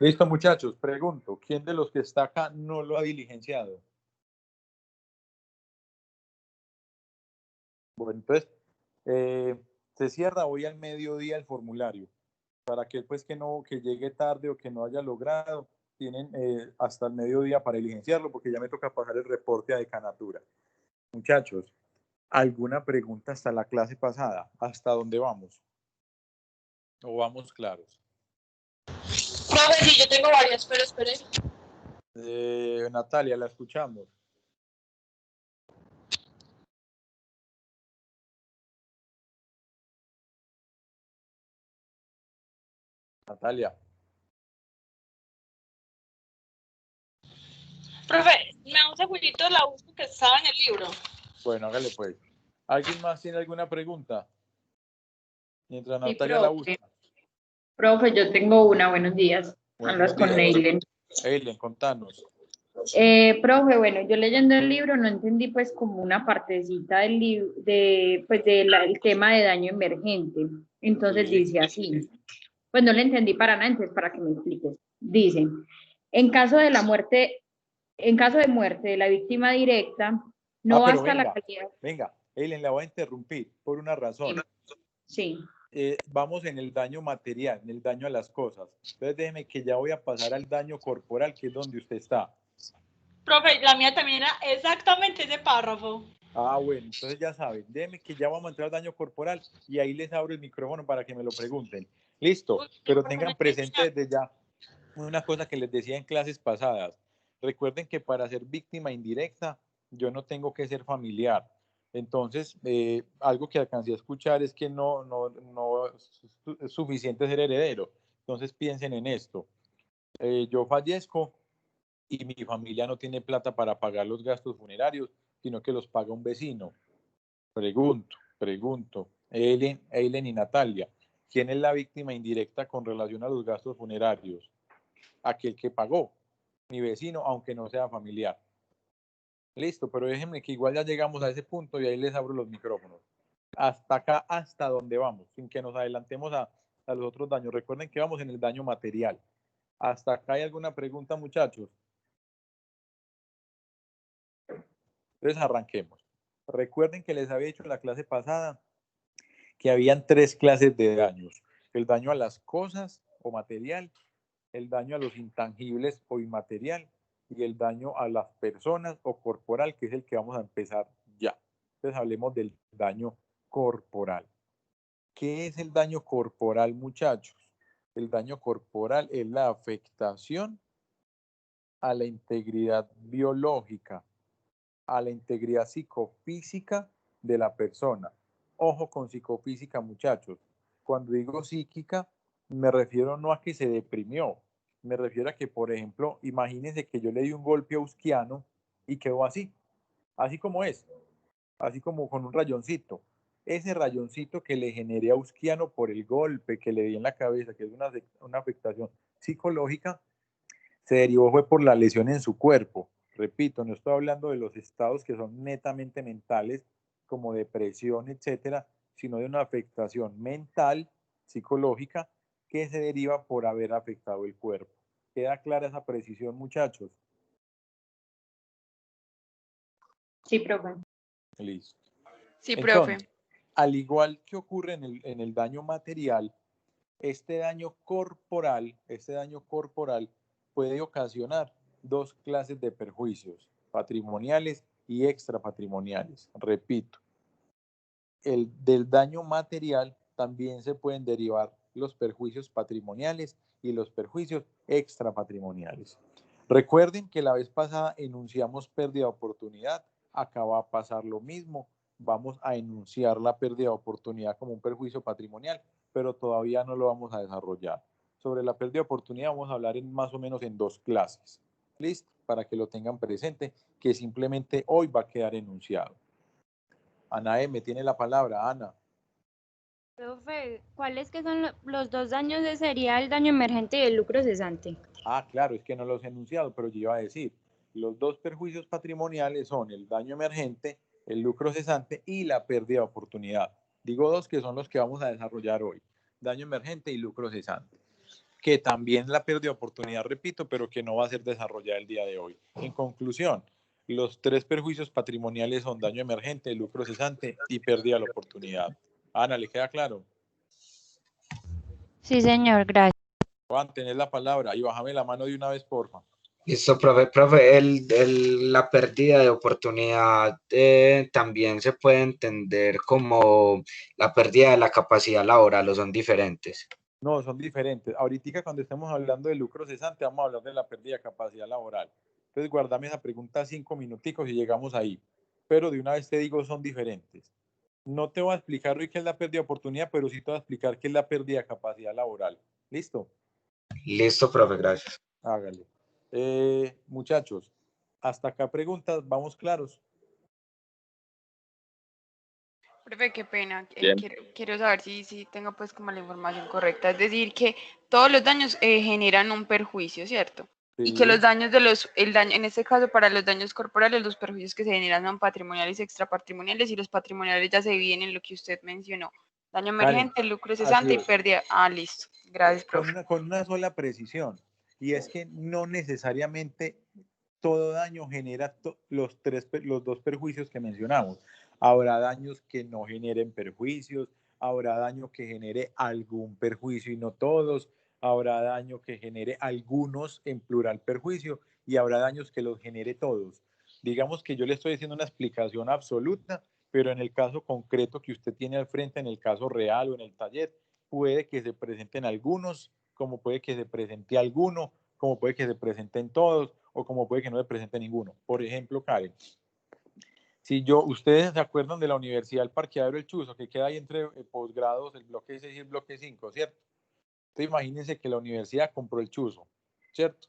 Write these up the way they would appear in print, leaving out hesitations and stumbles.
Listo, muchachos, pregunto, ¿quién de los que está acá no lo ha diligenciado? Bueno, entonces, se cierra hoy al mediodía el formulario. Para aquel pues que llegue tarde o que no haya logrado, tienen hasta el mediodía para diligenciarlo, porque ya me toca pasar el reporte a decanatura. Muchachos, ¿alguna pregunta hasta la clase pasada? ¿Hasta dónde vamos? ¿O vamos claros? Profe, sí, yo tengo varias, pero espere. Natalia, la escuchamos. Natalia. Profe, me da un segundito la busco que estaba en el libro. Bueno, hágale pues. ¿Alguien más tiene alguna pregunta? Mientras Sí, Natalia la busca. profe, yo tengo una, buenos días. Hablas con Eilen. Eilen, contanos. Profe, bueno, yo leyendo el libro no entendí pues como una partecita del libro, el tema de daño emergente. Entonces Sí. dice así, pues no le entendí para nada, entonces para que me expliques. Dice, en caso de muerte de la víctima directa, no pero basta la calidad. Venga, Eilen, la voy a interrumpir por una razón. Sí. Vamos en el daño material, en el daño a las cosas. Entonces déjeme que ya voy a pasar al daño corporal, que es donde usted está. Profe, la mía también era exactamente ese párrafo. Ah, bueno, entonces ya saben, déjeme que ya vamos a entrar al daño corporal y ahí les abro el micrófono para que me lo pregunten. Listo, pero tengan presente desde ya una cosa que les decía en clases pasadas. Recuerden que para ser víctima indirecta, yo no tengo que ser familiar. Entonces, algo que alcancé a escuchar es que no es suficiente ser heredero. Entonces, piensen en esto. Yo fallezco y mi familia no tiene plata para pagar los gastos funerarios, sino que los paga un vecino. Pregunto, Eilen y Natalia, ¿quién es la víctima indirecta con relación a los gastos funerarios? Aquel que pagó, mi vecino, aunque no sea familiar. Listo, pero déjenme que igual ya llegamos a ese punto y ahí les abro los micrófonos. Hasta acá, hasta donde vamos, sin que nos adelantemos a los otros daños. Recuerden que vamos en el daño material. ¿Hasta acá hay alguna pregunta, muchachos? Entonces arranquemos. Recuerden que les había dicho en la clase pasada que habían 3 clases de daños. El daño a las cosas o material, el daño a los intangibles o inmaterial y el daño a las personas o corporal, que es el que vamos a empezar ya. Entonces hablemos del daño corporal. ¿Qué es el daño corporal, muchachos? El daño corporal es la afectación a la integridad biológica, a la integridad psicofísica de la persona. Ojo con psicofísica, muchachos. Cuando digo psíquica, me refiero no a que se deprimió, me refiero a que, por ejemplo, imagínense que yo le di un golpe a Usquiano y quedó así como es, así como con un rayoncito. Ese rayoncito que le generé a Usquiano por el golpe que le di en la cabeza, que es una afectación psicológica, se derivó fue por la lesión en su cuerpo. Repito, no estoy hablando de los estados que son netamente mentales, como depresión, etcétera, sino de una afectación mental, psicológica, que se deriva por haber afectado el cuerpo. ¿Queda clara esa precisión, muchachos? Sí, profe. Listo. Sí, Entonces, profe. al igual que ocurre en el daño material, este daño corporal puede ocasionar 2 clases de perjuicios, patrimoniales y extrapatrimoniales. Repito, del daño material también se pueden derivar los perjuicios patrimoniales y los perjuicios extrapatrimoniales. Recuerden que la vez pasada enunciamos pérdida de oportunidad, acá va a pasar lo mismo, vamos a enunciar la pérdida de oportunidad como un perjuicio patrimonial, pero todavía no lo vamos a desarrollar. Sobre la pérdida de oportunidad vamos a hablar más o menos en 2 clases. ¿Listo? Para que lo tengan presente, que simplemente hoy va a quedar enunciado. Ana M. tiene la palabra. Ana. Profe, ¿cuáles que son los 2 daños? Sería el daño emergente y el lucro cesante. Ah, claro, es que no los he enunciado, pero yo iba a decir, los 2 perjuicios patrimoniales son el daño emergente, el lucro cesante y la pérdida de oportunidad. Digo 2 que son los que vamos a desarrollar hoy, daño emergente y lucro cesante. que también la pérdida de oportunidad, repito, pero que no va a ser desarrollada el día de hoy. En conclusión, los 3 perjuicios patrimoniales son daño emergente, lucro cesante y pérdida de la oportunidad. Ana, ¿le queda claro? Sí, señor, gracias. Juan, tenés la palabra y bájame la mano de una vez, porfa. Listo, profe, la pérdida de oportunidad también se puede entender como la pérdida de la capacidad laboral, o son diferentes. No, son diferentes. Ahorita cuando estemos hablando de lucro cesante, vamos a hablar de la pérdida de capacidad laboral. Entonces, guardame esa pregunta 5 minuticos y llegamos ahí. Pero de una vez te digo, son diferentes. No te voy a explicar hoy qué es la pérdida de oportunidad, pero sí te voy a explicar qué es la pérdida de capacidad laboral. ¿Listo? Listo, profe, gracias. Hágale. Muchachos, hasta acá preguntas, vamos claros. Profe, qué pena. Bien. Quiero saber si tengo pues como la información correcta. Es decir, que todos los daños generan un perjuicio, ¿cierto? Y que Sí. los daños el daño, en este caso para los daños corporales, los perjuicios que se generan son patrimoniales y extrapatrimoniales, y los patrimoniales ya se dividen en lo que usted mencionó. Daño emergente, lucro cesante y es. pérdida. Ah, listo. Gracias, profe. Con una sola precisión. Y es que no necesariamente todo daño genera los 2 perjuicios que mencionamos. Habrá daños que no generen perjuicios, habrá daño que genere algún perjuicio y no todos, habrá daño que genere algunos en plural perjuicio y habrá daños que los genere todos. Digamos que yo le estoy haciendo una explicación absoluta, pero en el caso concreto que usted tiene al frente, en el caso real o en el taller, puede que se presenten algunos, como puede que se presente alguno, como puede que se presenten todos, o como puede que no se presente ninguno. Por ejemplo, Karen, si ustedes se acuerdan de la Universidad del Parqueadero El Chuzo, que queda ahí entre posgrados, el bloque 6 y el bloque 5, ¿cierto? Entonces imagínense que la universidad compró el Chuzo, ¿cierto?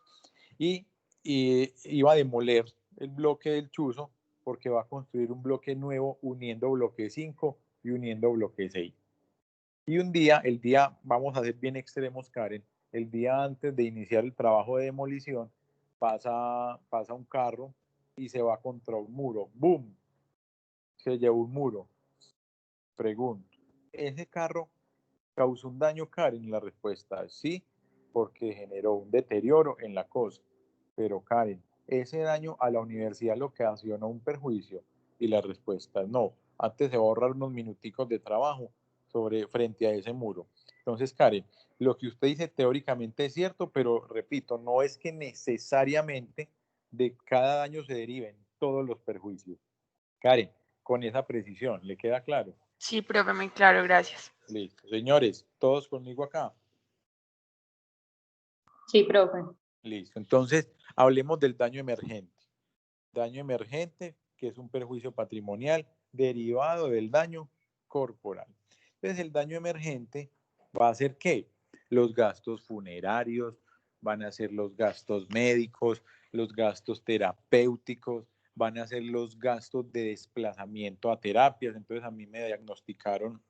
Y iba a demoler el bloque del Chuzo porque va a construir un bloque nuevo uniendo bloque 5 y uniendo bloque 6. Y el día, vamos a ser bien extremos, Karen, el día antes de iniciar el trabajo de demolición, pasa un carro y se va contra un muro. ¡Boom! Se llevó un muro. Pregunto, ¿ese carro causó un daño, Karen? La respuesta es sí, porque generó un deterioro en la cosa. Pero, Karen, ¿ese daño a la universidad lo ocasionó un perjuicio? Y la respuesta es no. Antes se va a ahorrar unos minuticos de trabajo frente a ese muro. Entonces, Karen, lo que usted dice teóricamente es cierto, pero repito, no es que necesariamente de cada daño se deriven todos los perjuicios. Karen, con esa precisión, ¿le queda claro? Sí, profe, muy claro, gracias. Listo. Señores, todos conmigo acá. Sí, profe. Listo. Entonces, hablemos del daño emergente. Daño emergente, que es un perjuicio patrimonial derivado del daño corporal. Entonces, el daño emergente va a ser ¿qué? Los gastos funerarios, van a ser los gastos médicos, los gastos terapéuticos, van a ser los gastos de desplazamiento a terapias. Entonces, a mí me diagnosticaron,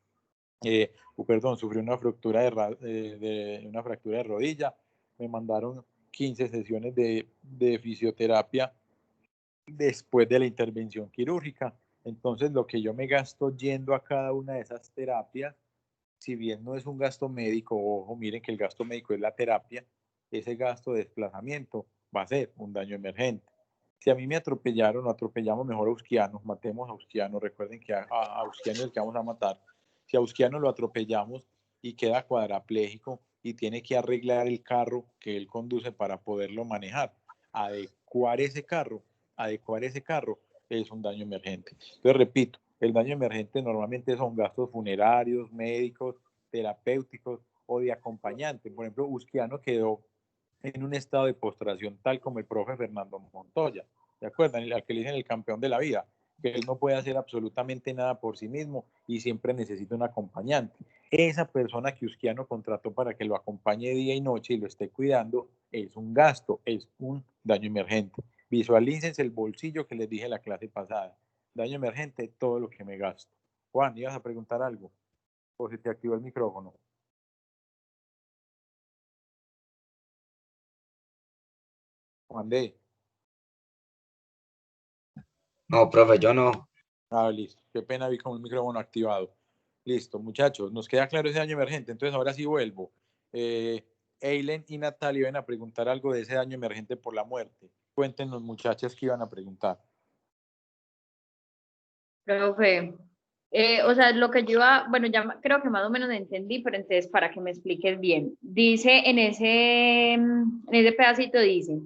sufrí una fractura una fractura de rodilla, me mandaron 15 sesiones de fisioterapia después de la intervención quirúrgica. Entonces, lo que yo me gasto yendo a cada una de esas terapias, si bien no es un gasto médico, ojo, miren que el gasto médico es la terapia, ese gasto de desplazamiento va a ser un daño emergente. Si a mí me atropellaron o atropellamos mejor a Usquiano, matemos a Usquiano, recuerden que a Usquiano es el que vamos a matar. Si a Usquiano lo atropellamos y queda cuadrapléjico y tiene que arreglar el carro que él conduce para poderlo manejar, adecuar ese carro es un daño emergente. Entonces, repito, el daño emergente normalmente son gastos funerarios, médicos, terapéuticos o de acompañante. Por ejemplo, Usquiano quedó en un estado de postración tal como el profe Fernando Montoya. ¿Se acuerdan? Al que le dicen el campeón de la vida, que él no puede hacer absolutamente nada por sí mismo y siempre necesita un acompañante. Esa persona que Usquiano contrató para que lo acompañe día y noche y lo esté cuidando es un gasto, es un daño emergente. Visualícense el bolsillo que les dije en la clase pasada. Daño emergente, todo lo que me gasto. Juan, ¿ibas a preguntar algo? ¿O se te activó el micrófono? Juan D. No, profe, yo no. Ah, listo. Qué pena, vi con el micrófono activado. Listo, muchachos, nos queda claro ese daño emergente. Entonces, ahora sí vuelvo. Eileen y Natalia iban a preguntar algo de ese daño emergente por la muerte. Cuéntenos, muchachas, qué iban a preguntar. Profe, o sea, lo que yo iba, bueno, ya creo que más o menos entendí, pero entonces para que me expliques bien. Dice en ese pedacito dice,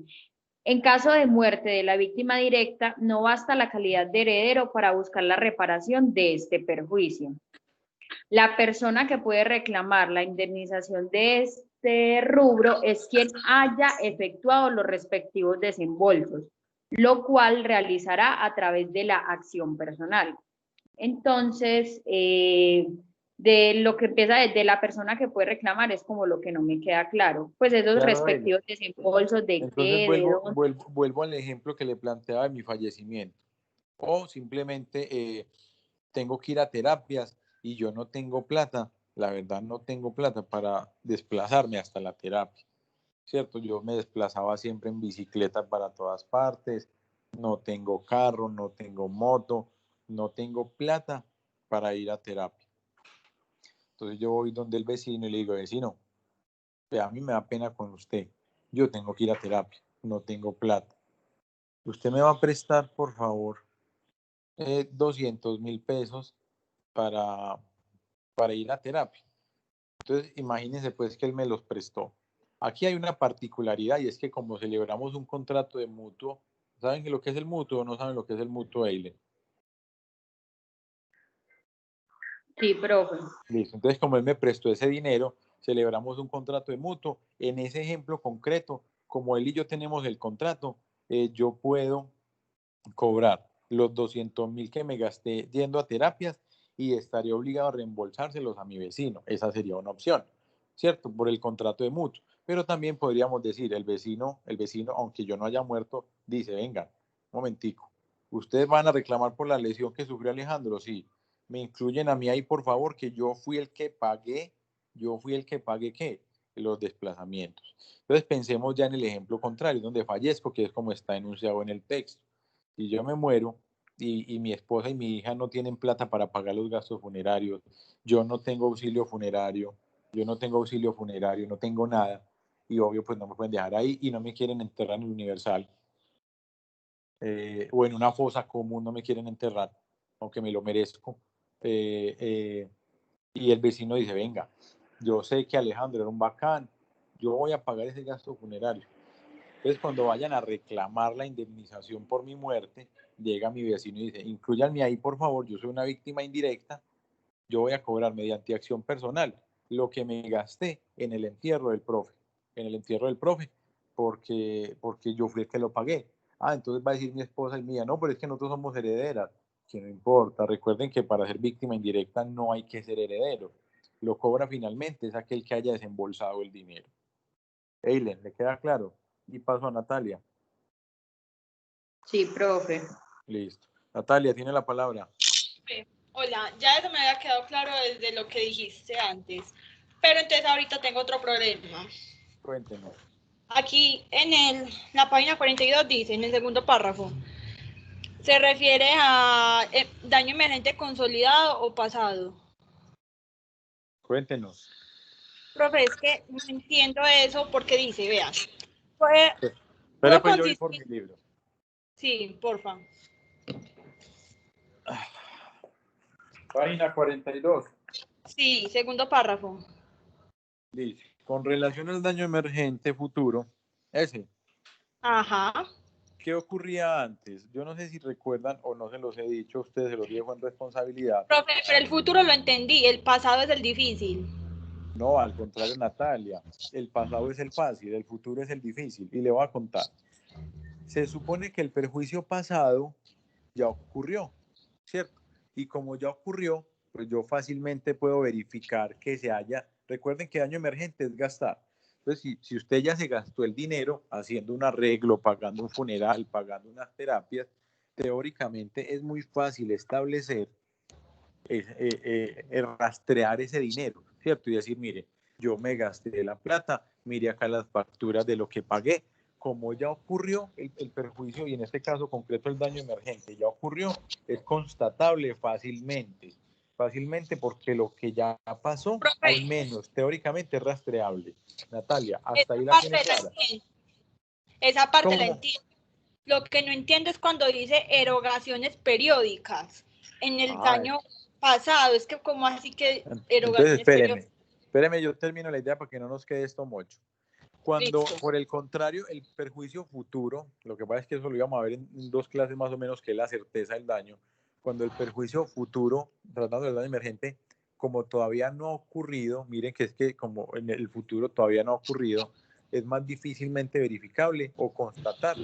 en caso de muerte de la víctima directa, no basta la calidad de heredero para buscar la reparación de este perjuicio. La persona que puede reclamar la indemnización de este rubro es quien haya efectuado los respectivos desembolsos, lo cual realizará a través de la acción personal. Entonces, de lo que empieza desde la persona que puede reclamar es como lo que no me queda claro. Pues esos Claro, respectivos desembolsos de entonces qué, de dónde. vuelvo al ejemplo que le planteaba de mi fallecimiento. O simplemente tengo que ir a terapias y yo no tengo plata, la verdad no tengo plata para desplazarme hasta la terapia, ¿cierto? Yo me desplazaba siempre en bicicleta para todas partes, no tengo carro, no tengo moto, no tengo plata para ir a terapia. Entonces yo voy donde el vecino y le digo, vecino, a mí me da pena con usted, yo tengo que ir a terapia, no tengo plata. ¿Usted me va a prestar, por favor, 200.000 pesos para ir a terapia? Entonces, imagínense pues que él me los prestó. Aquí hay una particularidad y es que como celebramos un contrato de mutuo, ¿saben lo que es el mutuo o no saben lo que es el mutuo, Eileen? Sí, profe. Listo. Entonces, como él me prestó ese dinero, celebramos un contrato de mutuo. En ese ejemplo concreto, como él y yo tenemos el contrato, yo puedo cobrar los 200.000 que me gasté yendo a terapias y estaría obligado a reembolsárselos a mi vecino. Esa sería una opción, ¿cierto? Por el contrato de mutuo. Pero también podríamos decir, el vecino, aunque yo no haya muerto, dice, venga, un momentico, ¿ustedes van a reclamar por la lesión que sufrió Alejandro? Sí, me incluyen a mí ahí, por favor, que yo fui el que pagué, ¿qué? Los desplazamientos. Entonces pensemos ya en el ejemplo contrario, donde fallezco, que es como está enunciado en el texto. Si yo me muero y mi esposa y mi hija no tienen plata para pagar los gastos funerarios, yo no tengo auxilio funerario, no tengo nada, y obvio pues no me pueden dejar ahí y no me quieren enterrar en el Universal, o en una fosa común no me quieren enterrar, aunque me lo merezco, y el vecino dice, venga, yo sé que Alejandro era un bacán, yo voy a pagar ese gasto funerario. Entonces, cuando vayan a reclamar la indemnización por mi muerte, llega mi vecino y dice, inclúyanme ahí, por favor, yo soy una víctima indirecta, yo voy a cobrar mediante acción personal lo que me gasté en el entierro del profe, porque yo fui el que lo pagué. Ah, entonces va a decir mi esposa y mía, no, pero es que nosotros somos herederas, que no importa. Recuerden que para ser víctima indirecta no hay que ser heredero. Lo cobra finalmente es aquel que haya desembolsado el dinero. Eileen, ¿le queda claro? Y paso a Natalia. Sí, profe. Listo. Natalia, tiene la palabra. Hola, ya eso me había quedado claro desde lo que dijiste antes, pero entonces ahorita tengo otro problema. Cuéntenos. Aquí en la página 42 dice, en el segundo párrafo, se refiere a daño emergente consolidado o pasado. Cuéntenos. Profe, es que no entiendo eso porque dice, vean, puede Pero pues yo voy consistir... por mi libro. Sí, porfa. Página 42. Sí, segundo párrafo. Dice, con relación al daño emergente futuro, ese, Ajá. ¿qué ocurría antes? Yo no sé si recuerdan o no se los he dicho, ustedes se los dejo en responsabilidad. Profe, pero el futuro lo entendí, el pasado es el difícil. No, al contrario, Natalia, el pasado es el fácil, el futuro es el difícil. Y le voy a contar. Se supone que el perjuicio pasado ya ocurrió, ¿cierto? Y como ya ocurrió, pues yo fácilmente puedo verificar que se haya, recuerden que daño emergente es gastar. Entonces, si usted ya se gastó el dinero haciendo un arreglo, pagando un funeral, pagando unas terapias, teóricamente es muy fácil establecer, rastrear ese dinero, ¿cierto? Y decir, mire, yo me gasté la plata, mire acá las facturas de lo que pagué, como ya ocurrió el perjuicio, y en este caso concreto el daño emergente, ya ocurrió, es constatable fácilmente. fácilmente porque lo que ya pasó, Profe. al menos teóricamente es rastreable. Natalia, hasta ahí Esa la parte tiene la clara. entiendo. Esa parte la ¿Cómo? entiendo. Lo que no entiendo es cuando dice erogaciones periódicas. En el daño pasado, es que como así que Entonces, erogaciones periódicas. espéreme, yo termino la idea para que no nos quede esto mucho. Cuando, Listo. por el contrario, el perjuicio futuro, lo que pasa es que eso lo íbamos a ver en 2 clases más o menos, que es la certeza del daño. Cuando el perjuicio futuro, tratando del daño emergente, como todavía no ha ocurrido, miren que es que como en el futuro todavía no ha ocurrido, es más difícilmente verificable o constatar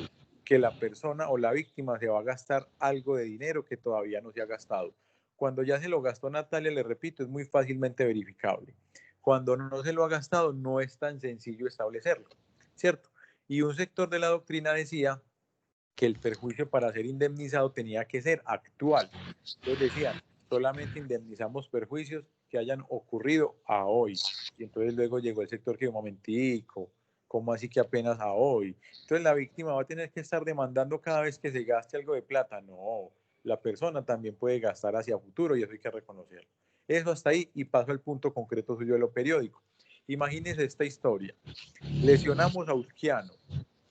que la persona o la víctima se va a gastar algo de dinero que todavía no se ha gastado. Cuando ya se lo gastó Natalia, le repito, es muy fácilmente verificable. Cuando no se lo ha gastado, no es tan sencillo establecerlo, ¿cierto? Y un sector de la doctrina decía que el perjuicio para ser indemnizado tenía que ser actual. Entonces decían, solamente indemnizamos perjuicios que hayan ocurrido a hoy. Y entonces luego llegó el sector que, un momentico, ¿cómo así que apenas a hoy? Entonces la víctima va a tener que estar demandando cada vez que se gaste algo de plata. No, la persona también puede gastar hacia futuro y eso hay que reconocerlo. Eso hasta ahí, y paso al punto concreto suyo de lo periódico. Imagínense esta historia. Lesionamos a Usquiano.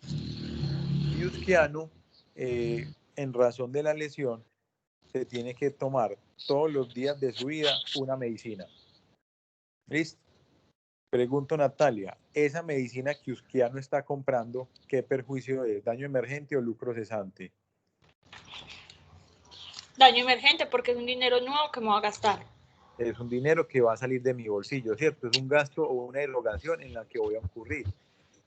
Y Usquiano, en razón de la lesión, se tiene que tomar todos los días de su vida una medicina. ¿Listo? Pregunto, Natalia, ¿esa medicina que Usquiano está comprando, qué perjuicio es? ¿Daño emergente o lucro cesante? Daño emergente porque es un dinero nuevo que me va a gastar. Es un dinero que va a salir de mi bolsillo, ¿cierto? Es un gasto o una erogación en la que voy a ocurrir.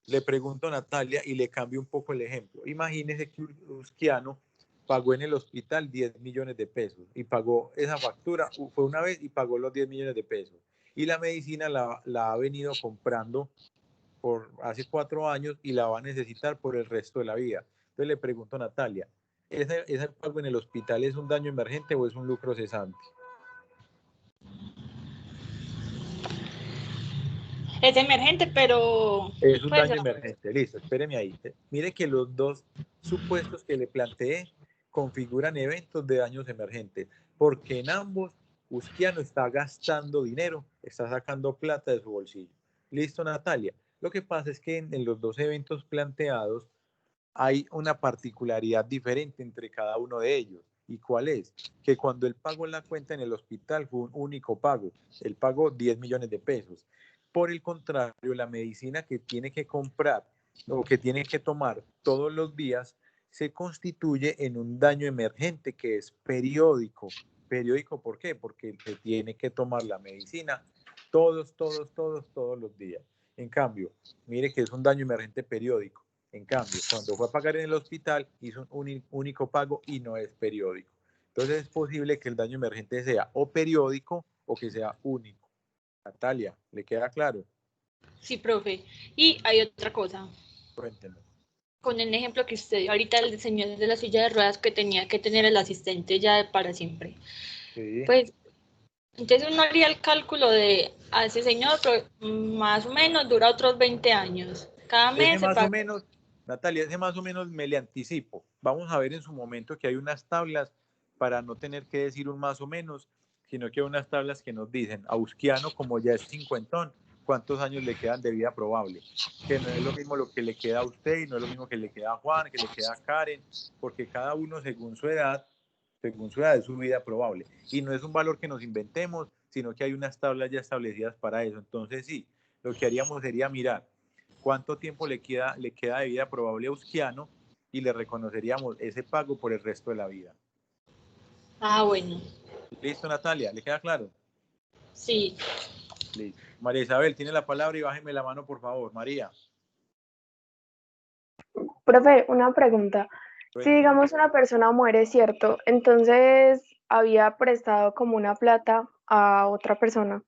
Le pregunto a Natalia y le cambio un poco el ejemplo. Imagínese que Usquiano pagó en el hospital 10 millones de pesos y pagó esa factura, fue una vez y pagó los 10 millones de pesos. Y la medicina la ha venido comprando por hace 4 años y la va a necesitar por el resto de la vida. Entonces le pregunto a Natalia, ¿ese pago en el hospital es un daño emergente o es un lucro cesante? Es emergente, pero Es un pues daño emergente, listo, espéreme ahí. Mire que los dos supuestos que le planteé configuran eventos de daños emergentes, porque en ambos Usquiano está gastando dinero, está sacando plata de su bolsillo. Listo, Natalia. Lo que pasa es que en los dos eventos planteados hay una particularidad diferente entre cada uno de ellos. ¿Y cuál es? Que cuando él pagó la cuenta en el hospital fue un único pago. Él pagó 10 millones de pesos. Por el contrario, la medicina que tiene que comprar o que tiene que tomar todos los días se constituye en un daño emergente que es periódico. ¿Periódico por qué? Porque se tiene que tomar la medicina todos los días. En cambio, mire que es un daño emergente periódico. En cambio, cuando fue a pagar en el hospital, hizo un único pago y no es periódico. Entonces es posible que el daño emergente sea o periódico o que sea único. Natalia, ¿le queda claro? sí, profe. Y hay otra cosa. Cuéntenme. Con el ejemplo que usted dio ahorita, el señor de la silla de ruedas que tenía que tener el asistente ya para siempre. Sí. Pues, entonces uno haría el cálculo de a ese señor, más o menos dura otros 20 años. Cada Ese mes se más o paga. menos, Natalia, ese más o menos me le anticipo. Vamos a ver en su momento que hay unas tablas para no tener que decir un más o menos, sino que hay unas tablas que nos dicen a Usquiano, como ya es cincuentón, cuántos años le quedan de vida probable. Que no es lo mismo lo que le queda a usted y no es lo mismo que le queda a Juan, que le queda a Karen, porque cada uno según su edad es su vida probable. Y no es un valor que nos inventemos, sino que hay unas tablas ya establecidas para eso. Entonces sí, lo que haríamos sería mirar cuánto tiempo le queda de vida probable a Usquiano y le reconoceríamos ese pago por el resto de la vida. Ah, bueno, ¿Listo, Natalia? ¿Le queda claro? sí. Listo. María Isabel, tiene la palabra y bájeme la mano, por favor. María. Profe, una pregunta. Si Cuénteme. digamos una persona muere, ¿cierto? Entonces había prestado como una plata a otra persona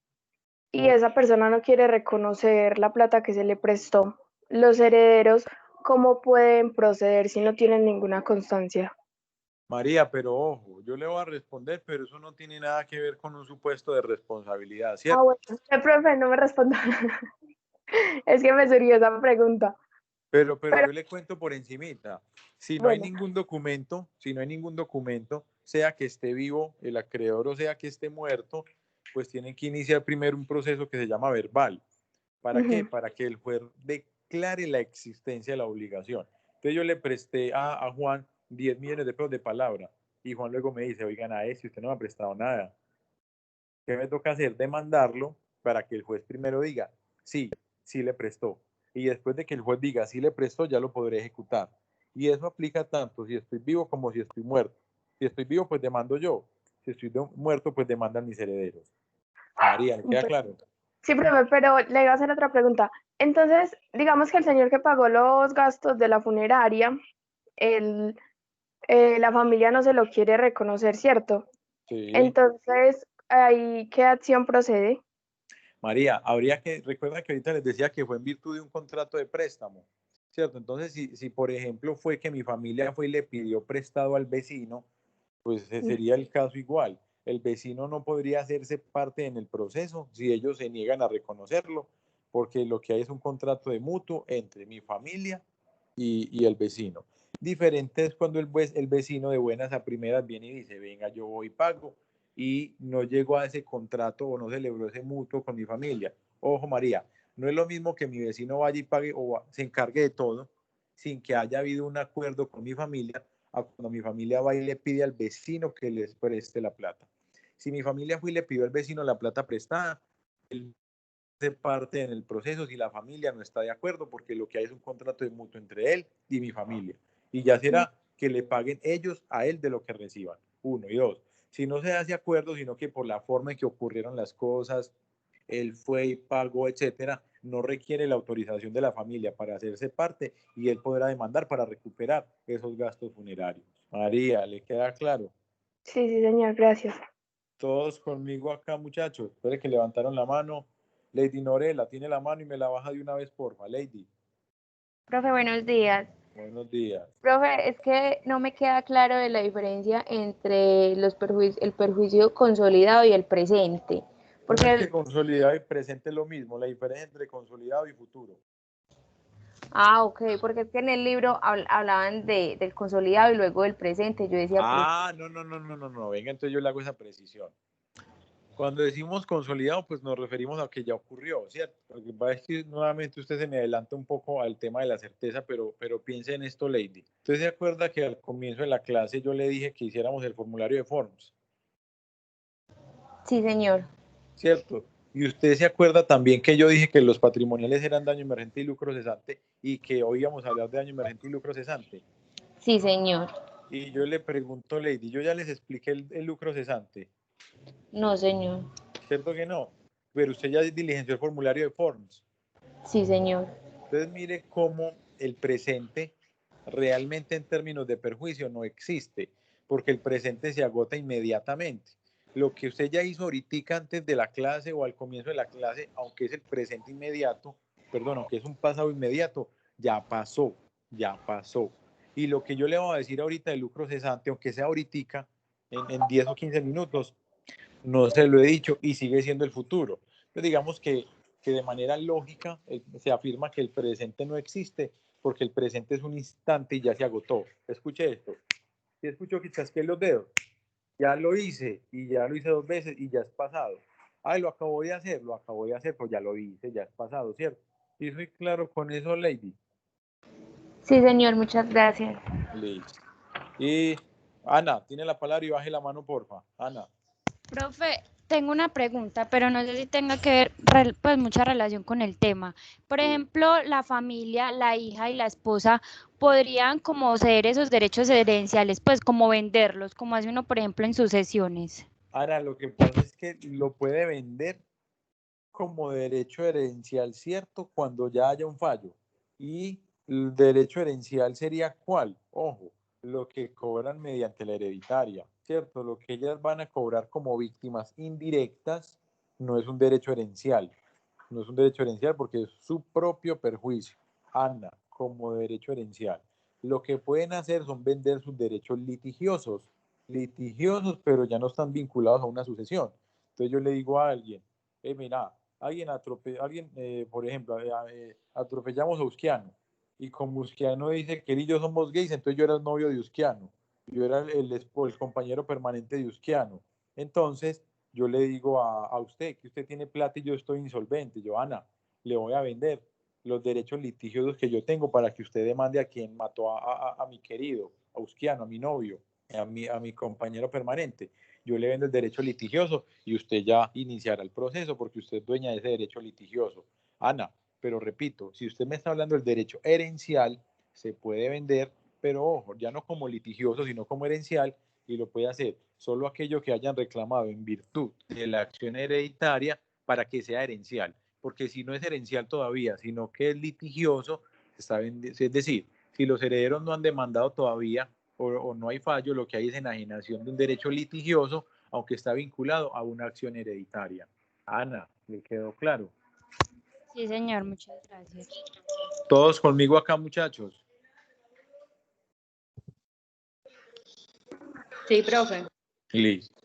y esa persona no quiere reconocer la plata que se le prestó. Los herederos, ¿cómo pueden proceder si no tienen ninguna constancia? María, pero ojo, yo le voy a responder, pero eso no tiene nada que ver con un supuesto de responsabilidad, Ah, ¿cierto? bueno, profe, no me responda. Es que me surgió esa pregunta. Pero Pero yo le cuento por encimita. Si no hay bueno, ningún documento, sea que esté vivo el acreedor o sea que esté muerto, pues tienen que iniciar primero un proceso que se llama verbal. ¿Para qué? Para que el juez declare la existencia de la obligación. Entonces yo le presté a Juan 10 millones de pesos de palabra y Juan luego me dice, oigan, a ese usted no me ha prestado nada. ¿Qué me toca hacer? Demandarlo para que el juez primero diga, sí, sí le prestó. Y después de que el juez diga, sí le prestó, ya lo podré ejecutar. Y eso aplica tanto si estoy vivo como si estoy muerto. Si estoy vivo, pues demando yo. Si estoy muerto, pues demandan mis herederos. María, ¿me queda claro? Sí, profe, pero le iba a hacer otra pregunta. Entonces, digamos que el señor que pagó los gastos de la funeraria, la familia no se lo quiere reconocer, ¿cierto? Sí. Entonces, ¿ahí qué acción procede? María, recuerda que ahorita les decía que fue en virtud de un contrato de préstamo, ¿cierto? Entonces, si por ejemplo fue que mi familia fue y le pidió prestado al vecino, pues sería el caso igual. El vecino no podría hacerse parte en el proceso si ellos se niegan a reconocerlo, porque lo que hay es un contrato de mutuo entre mi familia y el vecino. Diferente es cuando el vecino de buenas a primeras viene y dice, venga, yo voy y pago, y no llegó a ese contrato o no celebró ese mutuo con mi familia. Ojo, María, no es lo mismo que mi vecino vaya y pague o se encargue de todo sin que haya habido un acuerdo con mi familia, a cuando mi familia va y le pide al vecino que les preste la plata. Si mi familia fue y le pidió al vecino la plata prestada, él hace parte en el proceso si la familia no está de acuerdo, porque lo que hay es un contrato de mutuo entre él y mi familia. Y ya será que le paguen ellos a él de lo que reciban. Uno. Y dos, si no se hace acuerdo, sino que por la forma en que ocurrieron las cosas, él fue y pagó, etcétera, no requiere la autorización de la familia para hacerse parte y él podrá demandar para recuperar esos gastos funerarios. María, ¿le queda claro? Sí, sí, señor, gracias. Todos conmigo acá, muchachos. Espere que levantaron la mano. Lady Norela, tiene la mano y me la baja de una vez, porfa. Lady, Profe, buenos días. buenos días. Profe, es que no me queda claro de la diferencia entre el perjuicio consolidado y el presente. No es Porque que consolidado y presente es lo mismo, la diferencia entre consolidado y futuro. ok, porque es que en el libro hablaban del consolidado y luego del presente. Yo decía, pero No. Venga, entonces yo le hago esa precisión. Cuando decimos consolidado, pues nos referimos a que ya ocurrió, ¿cierto? Porque va a decir nuevamente, usted se me adelanta un poco al tema de la certeza, pero piense en esto, Lady. ¿Usted se acuerda que al comienzo de la clase yo le dije que hiciéramos el formulario de Forms? sí, señor. ¿Cierto? Y usted se acuerda también que yo dije que los patrimoniales eran daño emergente y lucro cesante y que hoy íbamos a hablar de daño emergente y lucro cesante. Sí, señor. Y yo le pregunto, Lady, yo ya les expliqué el lucro cesante. No, señor. ¿Cierto que no? Pero usted ya diligenció el formulario de Forms. Sí, señor. Entonces mire cómo el presente realmente en términos de perjuicio no existe, porque el presente se agota inmediatamente. Lo que usted ya hizo ahorita antes de la clase o al comienzo de la clase, aunque es el presente inmediato, perdón, aunque es un pasado inmediato, ya pasó, ya pasó. Y lo que yo le voy a decir ahorita del lucro cesante, aunque sea ahorita, en 10 o 15 minutos, no se lo he dicho y sigue siendo el futuro. Entonces digamos que de manera lógica se afirma que el presente no existe porque el presente es un instante y ya se agotó. Escuche esto. Si escucho que chasqué los dedos, ya lo hice y ya lo hice 2 veces y ya es pasado. Ay, lo acabo de hacer, pues ya lo hice, ya es pasado, ¿cierto? Y soy claro con eso, Lady. Sí, señor, muchas gracias. Listo. Y Ana, tiene la palabra y baje la mano, porfa. Ana. Profe, tengo una pregunta, pero no sé si tenga que ver pues mucha relación con el tema. Por ejemplo, la familia, la hija y la esposa podrían como ceder esos derechos herenciales, pues como venderlos, como hace uno, por ejemplo, en sucesiones. Ahora, lo que pasa es que lo puede vender como derecho herencial, ¿cierto? Cuando ya haya un fallo. Y el derecho herencial sería ¿cuál? Ojo, lo que cobran mediante la hereditaria, ¿cierto? Lo que ellas van a cobrar como víctimas indirectas no es un derecho herencial. No es un derecho herencial porque es su propio perjuicio. Ana, como derecho herencial. Lo que pueden hacer son vender sus derechos litigiosos, pero ya no están vinculados a una sucesión. Entonces yo le digo a alguien, mira, por ejemplo, atropellamos a Usquiano y como Usquiano dice que él y yo somos gays, entonces yo era el novio de Usquiano. Yo era el compañero permanente de Usquiano. Entonces, yo le digo a usted que usted tiene plata y yo estoy insolvente. Joana, le voy a vender los derechos litigiosos que yo tengo para que usted demande a quien mató a mi querido, a Usquiano, a mi novio, a mi compañero permanente. Yo le vendo el derecho litigioso y usted ya iniciará el proceso porque usted es dueña de ese derecho litigioso. Ana, pero repito, si usted me está hablando del derecho herencial, se puede vender, pero ojo, ya no como litigioso, sino como herencial, y lo puede hacer solo aquello que hayan reclamado en virtud de la acción hereditaria para que sea herencial, porque si no es herencial todavía, sino que es litigioso, es decir, si los herederos no han demandado todavía o no hay fallo, lo que hay es enajenación de un derecho litigioso, aunque está vinculado a una acción hereditaria. Ana, ¿le quedó claro? Sí, señor, muchas gracias. Todos conmigo acá, muchachos. Sí, profe. Listo.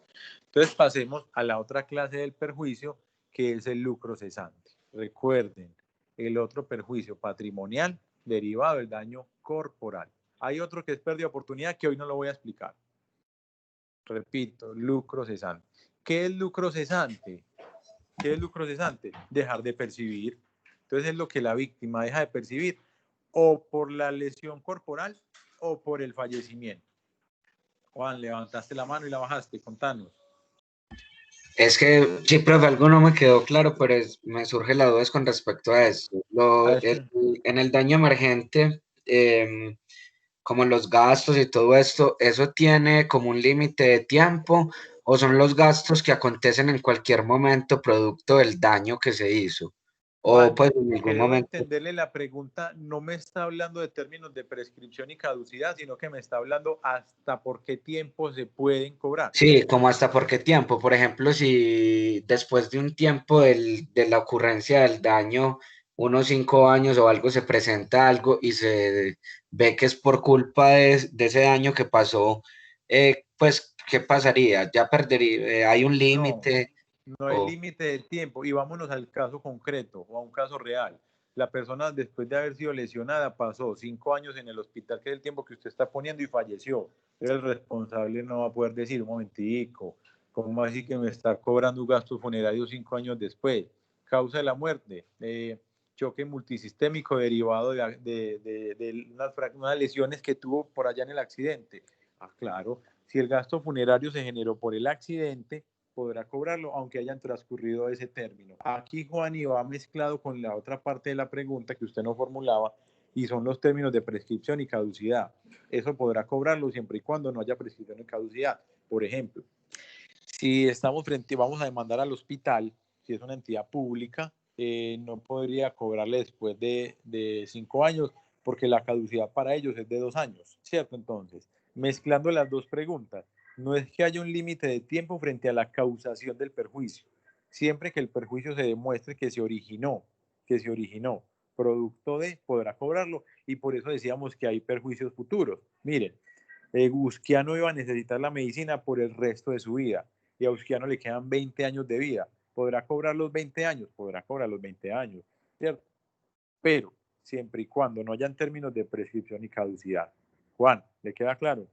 Entonces pasemos a la otra clase del perjuicio, que es el lucro cesante. Recuerden, el otro perjuicio patrimonial derivado del daño corporal. Hay otro que es pérdida de oportunidad que hoy no lo voy a explicar. Repito, lucro cesante. ¿Qué es lucro cesante? ¿Qué es lucro cesante? Dejar de percibir. Entonces es lo que la víctima deja de percibir o por la lesión corporal o por el fallecimiento. Juan, levantaste la mano y la bajaste, contanos. Es que, sí, profe, algo no me quedó claro, pero me surge la duda con respecto a eso. En el daño emergente, como los gastos y todo esto, ¿eso tiene como un límite de tiempo o son los gastos que acontecen en cualquier momento producto del daño que se hizo? O Juan, pues en algún creo momento. entenderle la pregunta, no me está hablando de términos de prescripción y caducidad, sino que me está hablando hasta por qué tiempo se pueden cobrar. Sí, como hasta por qué tiempo. Por ejemplo, si después de un tiempo de la ocurrencia del daño, unos 5 años o algo, se presenta algo y se ve que es por culpa de ese daño que pasó, pues, ¿qué pasaría? ¿Ya perdería? ¿Hay un No, límite? no hay límite de tiempo. Y vámonos al caso concreto o a un caso real. La persona, después de haber sido lesionada, pasó 5 años en el hospital, que es el tiempo que usted está poniendo, y falleció. El responsable no va a poder decir, un momentico, ¿cómo así que me está cobrando un gasto funerario 5 años después? Causa de la muerte, choque multisistémico derivado de unas lesiones que tuvo por allá en el accidente. Ah, claro, si el gasto funerario se generó por el accidente, podrá cobrarlo, aunque hayan transcurrido ese término. Aquí Juan iba mezclado con la otra parte de la pregunta que usted no formulaba, y son los términos de prescripción y caducidad. Eso podrá cobrarlo siempre y cuando no haya prescripción y caducidad. Por ejemplo, si estamos vamos a demandar al hospital, si es una entidad pública, no podría cobrarle después de 5 años, porque la caducidad para ellos es de 2 años, ¿cierto? Entonces, mezclando las dos preguntas, no es que haya un límite de tiempo frente a la causación del perjuicio, siempre que el perjuicio se demuestre que se originó, producto de, podrá cobrarlo, y por eso decíamos que hay perjuicios futuros. Miren, Usquiano iba a necesitar la medicina por el resto de su vida, y a Usquiano le quedan 20 años de vida. ¿Podrá cobrar los 20 años? Podrá cobrar los 20 años, ¿cierto? Pero siempre y cuando no hayan términos de prescripción y caducidad. Juan, ¿le queda claro?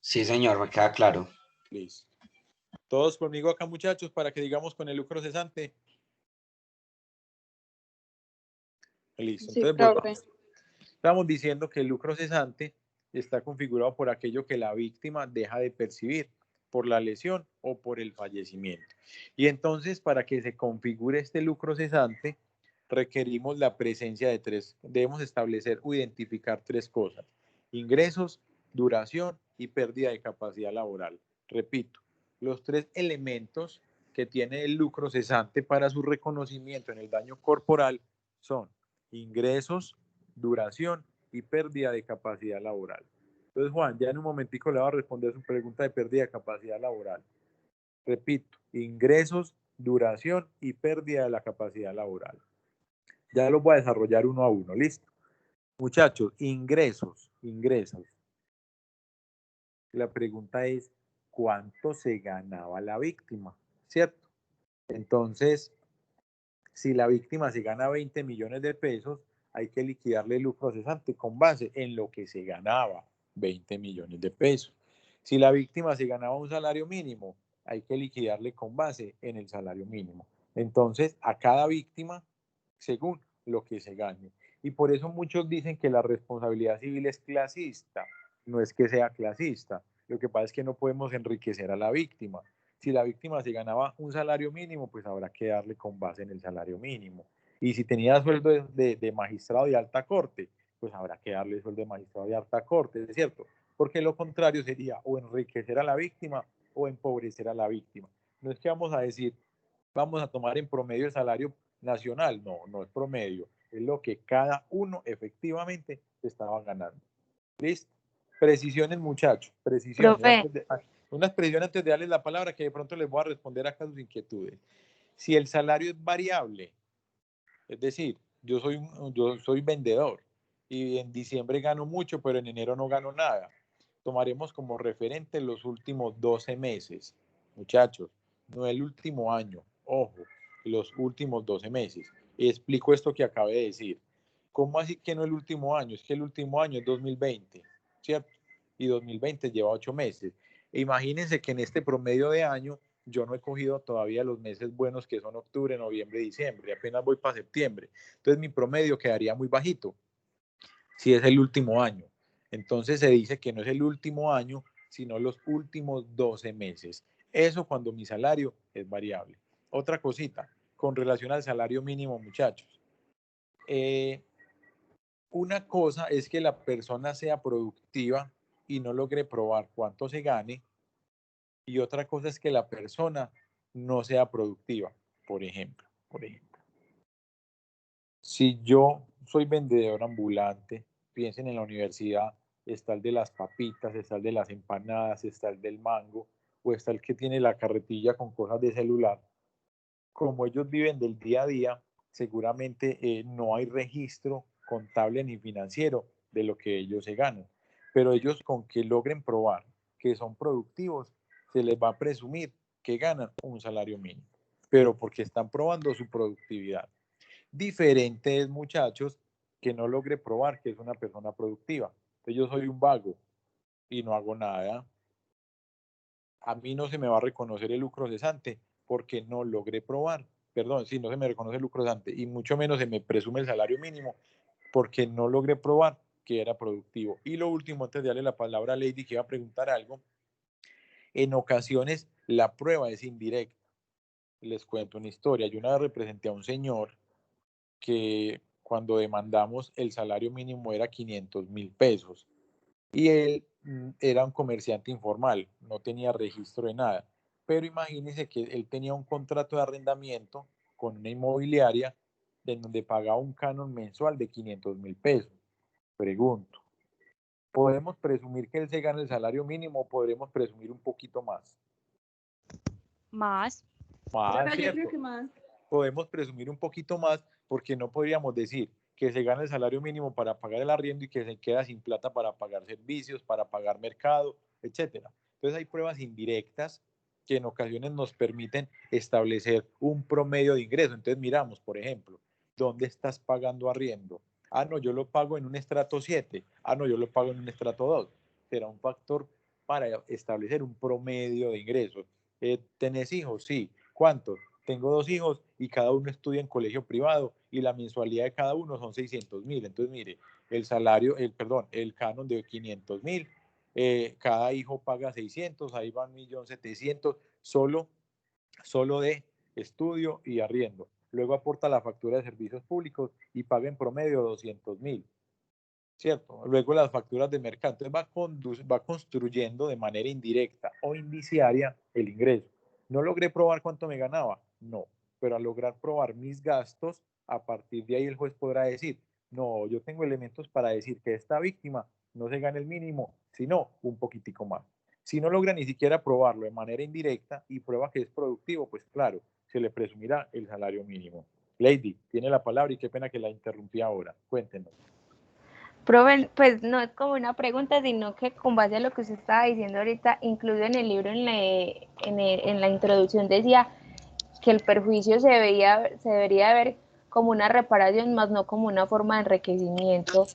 Sí, señor, me queda claro. Listo. Todos conmigo acá, muchachos, para que digamos con el lucro cesante. Listo. Sí, Entonces, profe. volvamos. Estamos diciendo que el lucro cesante está configurado por aquello que la víctima deja de percibir por la lesión o por el fallecimiento. Y entonces, para que se configure este lucro cesante, requerimos la presencia de debemos establecer o identificar 3 cosas: ingresos, duración y pérdida de capacidad laboral. Repito, los 3 elementos que tiene el lucro cesante para su reconocimiento en el daño corporal son ingresos, duración y pérdida de capacidad laboral. Entonces, Juan, ya en un momentico le va a responder su pregunta de pérdida de capacidad laboral. Repito, ingresos, duración y pérdida de la capacidad laboral. Ya los voy a desarrollar uno a uno, ¿listo? Muchachos, ingresos. La pregunta es, ¿cuánto se ganaba la víctima? ¿Cierto? Entonces, si la víctima se gana 20 millones de pesos, hay que liquidarle el lucro cesante con base en lo que se ganaba. 20 millones de pesos. Si la víctima se ganaba un salario mínimo, hay que liquidarle con base en el salario mínimo. Entonces, a cada víctima, según lo que se gane. Y por eso muchos dicen que la responsabilidad civil es clasista. No es que sea clasista. Lo que pasa es que no podemos enriquecer a la víctima. Si la víctima se ganaba un salario mínimo, pues habrá que darle con base en el salario mínimo. Y si tenía sueldo de magistrado de alta corte, pues habrá que darle sueldo de magistrado de alta corte, ¿es cierto? Porque lo contrario sería o enriquecer a la víctima o empobrecer a la víctima. No es que vamos a decir, vamos a tomar en promedio el salario nacional, no, no es promedio, es lo que cada uno efectivamente estaba ganando. ¿Listo? Precisiones, muchachos, precisiones. Profe, Unas precisiones antes de darles la palabra que de pronto les voy a responder acá sus inquietudes. Si el salario es variable, es decir, yo soy vendedor y en diciembre gano mucho, pero en enero no gano nada. Tomaremos como referente los últimos 12 meses, muchachos, no el último año, ojo, los últimos 12 meses. Y explico esto que acabé de decir. ¿Cómo así que no el último año? Es que el último año es 2020, ¿cierto? Y 2020 lleva 8 meses. E imagínense que en este promedio de año yo no he cogido todavía los meses buenos que son octubre, noviembre, diciembre, apenas voy para septiembre. Entonces mi promedio quedaría muy bajito si es el último año. Entonces se dice que no es el último año, sino los últimos 12 meses. Eso cuando mi salario es variable. Otra cosita, con relación al salario mínimo, muchachos. Una cosa es que la persona sea productiva y no logre probar cuánto se gane, y otra cosa es que la persona no sea productiva. Por ejemplo, si yo soy vendedor ambulante, piensen en la universidad, está el de las papitas, está el de las empanadas, está el del mango, o está el que tiene la carretilla con cosas de celular. Como ellos viven del día a día, seguramente no hay registro contable ni financiero de lo que ellos se ganan. Pero ellos con que logren probar que son productivos, se les va a presumir que ganan un salario mínimo, pero porque están probando su productividad. Diferente es, muchachos, que no logre probar que es una persona productiva. Entonces yo soy un vago y no hago nada. A mí no se me va a reconocer el lucro cesante porque no logré probar. Perdón, sí, no se me reconoce el lucro cesante y mucho menos se me presume el salario mínimo porque no logré probar que era productivo. Y lo último, antes de darle la palabra a Lady, que iba a preguntar algo, en ocasiones la prueba es indirecta. Les cuento una historia. Yo una vez representé a un señor que cuando demandamos el salario mínimo era 500.000 pesos y él era un comerciante informal, no tenía registro de nada, pero imagínense que él tenía un contrato de arrendamiento con una inmobiliaria de donde pagaba un canon mensual de 500.000 pesos. Pregunto, ¿podemos presumir que él se gana el salario mínimo o podremos presumir un poquito más? más. Más, Yo ¿cierto? creo que más. Podemos presumir un poquito más porque no podríamos decir que se gana el salario mínimo para pagar el arriendo y que se queda sin plata para pagar servicios, para pagar mercado, etcétera. Entonces hay pruebas indirectas que en ocasiones nos permiten establecer un promedio de ingreso. Entonces miramos, por ejemplo, ¿dónde estás pagando arriendo? Ah, no, yo lo pago en un estrato 7. Ah, no, yo lo pago en un estrato 2. Será un factor para establecer un promedio de ingresos. ¿Tenés hijos? Sí. ¿Cuántos? Tengo 2 hijos y cada uno estudia en colegio privado y la mensualidad de cada uno son 600.000. Entonces, mire, el canon de 500.000, cada hijo paga 600, ahí van 1.700.000 solo de estudio y arriendo. Luego aporta la factura de servicios públicos y paga en promedio 200.000. ¿Cierto? Luego las facturas de mercado. Entonces va construyendo de manera indirecta o indiciaria el ingreso. ¿No logré probar cuánto me ganaba? No, pero al lograr probar mis gastos, a partir de ahí el juez podrá decir, no, yo tengo elementos para decir que esta víctima no se gana el mínimo, sino un poquitico más. Si no logra ni siquiera probarlo de manera indirecta y prueba que es productivo, pues claro, se le presumirá el salario mínimo. Lady, tiene la palabra y qué pena que la interrumpí ahora. Cuéntenos. Profe, pues no es como una pregunta, sino que con base a lo que usted estaba diciendo ahorita, incluso en el libro, en la introducción decía que el perjuicio se debería ver como una reparación, más no como una forma de enriquecimiento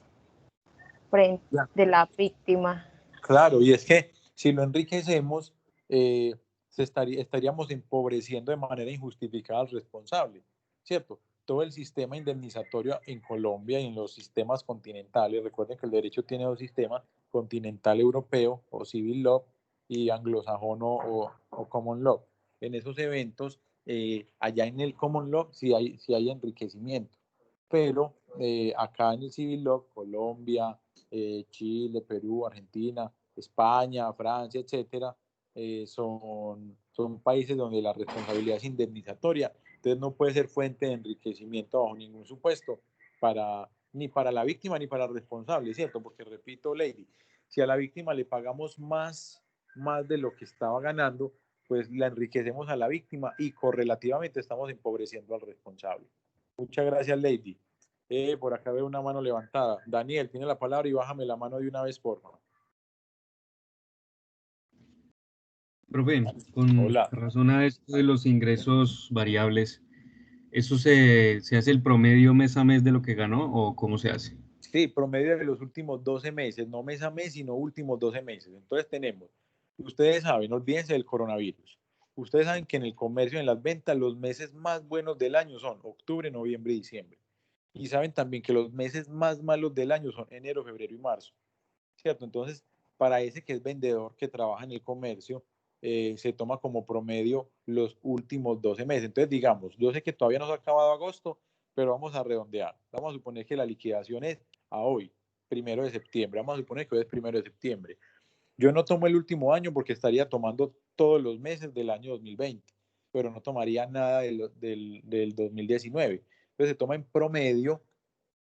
frente de la víctima. Claro, y es que si lo enriquecemos, estaríamos empobreciendo de manera injustificada al responsable, ¿cierto? Todo el sistema indemnizatorio en Colombia y en los sistemas continentales, recuerden que el derecho tiene dos sistemas, continental europeo o civil law y anglosajón o common law. En esos eventos, allá en el common law sí hay enriquecimiento, pero acá en el civil law, Colombia, Chile, Perú, Argentina, España, Francia, etcétera, son países donde la responsabilidad es indemnizatoria, entonces no puede ser fuente de enriquecimiento bajo ningún supuesto, ni para la víctima ni para el responsable, ¿cierto? Porque repito, Lady, si a la víctima le pagamos más de lo que estaba ganando, pues la enriquecemos a la víctima y correlativamente estamos empobreciendo al responsable. Muchas gracias, Lady. Por acá veo una mano levantada. Daniel, tiene la palabra y bájame la mano de una vez, por favor. Profe, con Hola. razón a esto de los ingresos variables, ¿eso se hace el promedio mes a mes de lo que ganó o cómo se hace? Sí, promedio de los últimos 12 meses, no mes a mes, sino últimos 12 meses. Entonces tenemos, ustedes saben, olvídense del coronavirus. Ustedes saben que en el comercio, en las ventas, los meses más buenos del año son octubre, noviembre y diciembre. Y saben también que los meses más malos del año son enero, febrero y marzo, ¿cierto? Entonces, para ese que es vendedor, que trabaja en el comercio, se toma como promedio los últimos 12 meses. Entonces, digamos, yo sé que todavía no se ha acabado agosto, pero vamos a redondear. Vamos a suponer que la liquidación es a hoy, 1 de septiembre. Vamos a suponer que hoy es 1 de septiembre. Yo no tomo el último año porque estaría tomando todos los meses del año 2020, pero no tomaría nada del 2019. Entonces se toma en promedio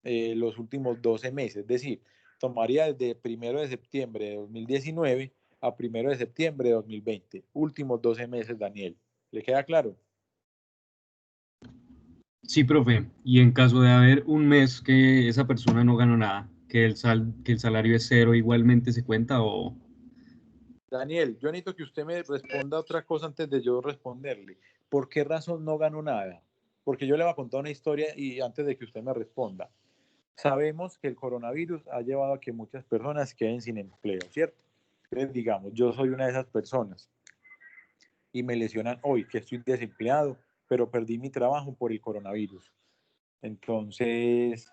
los últimos 12 meses, es decir, tomaría desde 1 de septiembre de 2019 a 1 de septiembre de 2020, últimos 12 meses, Daniel. ¿Le queda claro? Sí, profe. Y en caso de haber un mes que esa persona no ganó nada, que el salario es cero, ¿igualmente se cuenta o...? Daniel, yo necesito que usted me responda otra cosa antes de yo responderle. ¿Por qué razón no ganó nada? Porque yo le voy a contar una historia y antes de que usted me responda. Sabemos que el coronavirus ha llevado a que muchas personas queden sin empleo, ¿cierto? Entonces, digamos, yo soy una de esas personas y me lesionan hoy, que estoy desempleado, pero perdí mi trabajo por el coronavirus. Entonces,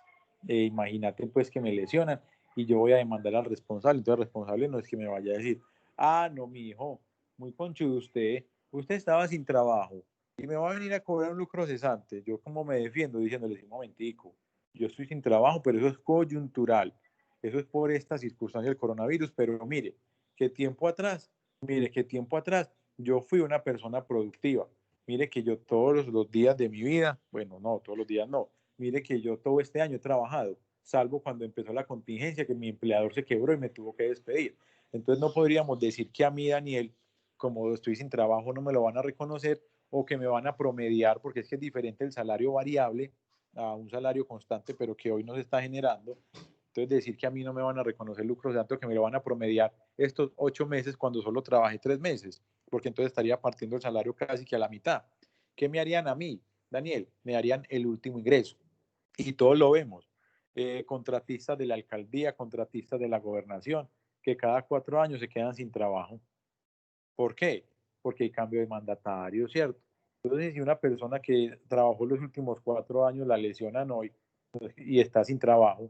imagínate pues que me lesionan y yo voy a demandar al responsable. Entonces, el responsable no es que me vaya a decir, ah, no, mi hijo, muy conchudo usted estaba sin trabajo y me va a venir a cobrar un lucro cesante. Yo como me defiendo diciéndole, un momentico, yo estoy sin trabajo, pero eso es coyuntural. Eso es por esta circunstancia del coronavirus, pero mire, qué tiempo atrás yo fui una persona productiva. Mire que yo todos los días de mi vida, bueno, no, todos los días no, mire que yo todo este año he trabajado, salvo cuando empezó la contingencia, que mi empleador se quebró y me tuvo que despedir. Entonces no podríamos decir que a mí, Daniel, como estoy sin trabajo, no me lo van a reconocer o que me van a promediar, porque es que es diferente el salario variable a un salario constante, pero que hoy no se está generando. Entonces decir que a mí no me van a reconocer lucro tanto que me lo van a promediar estos 8 meses cuando solo trabajé 3 meses, porque entonces estaría partiendo el salario casi que a la mitad. ¿Qué me harían a mí, Daniel? Me harían el último ingreso. Y todos lo vemos. Contratistas de la alcaldía, contratistas de la gobernación, que cada 4 años se quedan sin trabajo. ¿Por qué? Porque hay cambio de mandatario, ¿cierto? Entonces, si una persona que trabajó los últimos 4 años la lesionan hoy y está sin trabajo,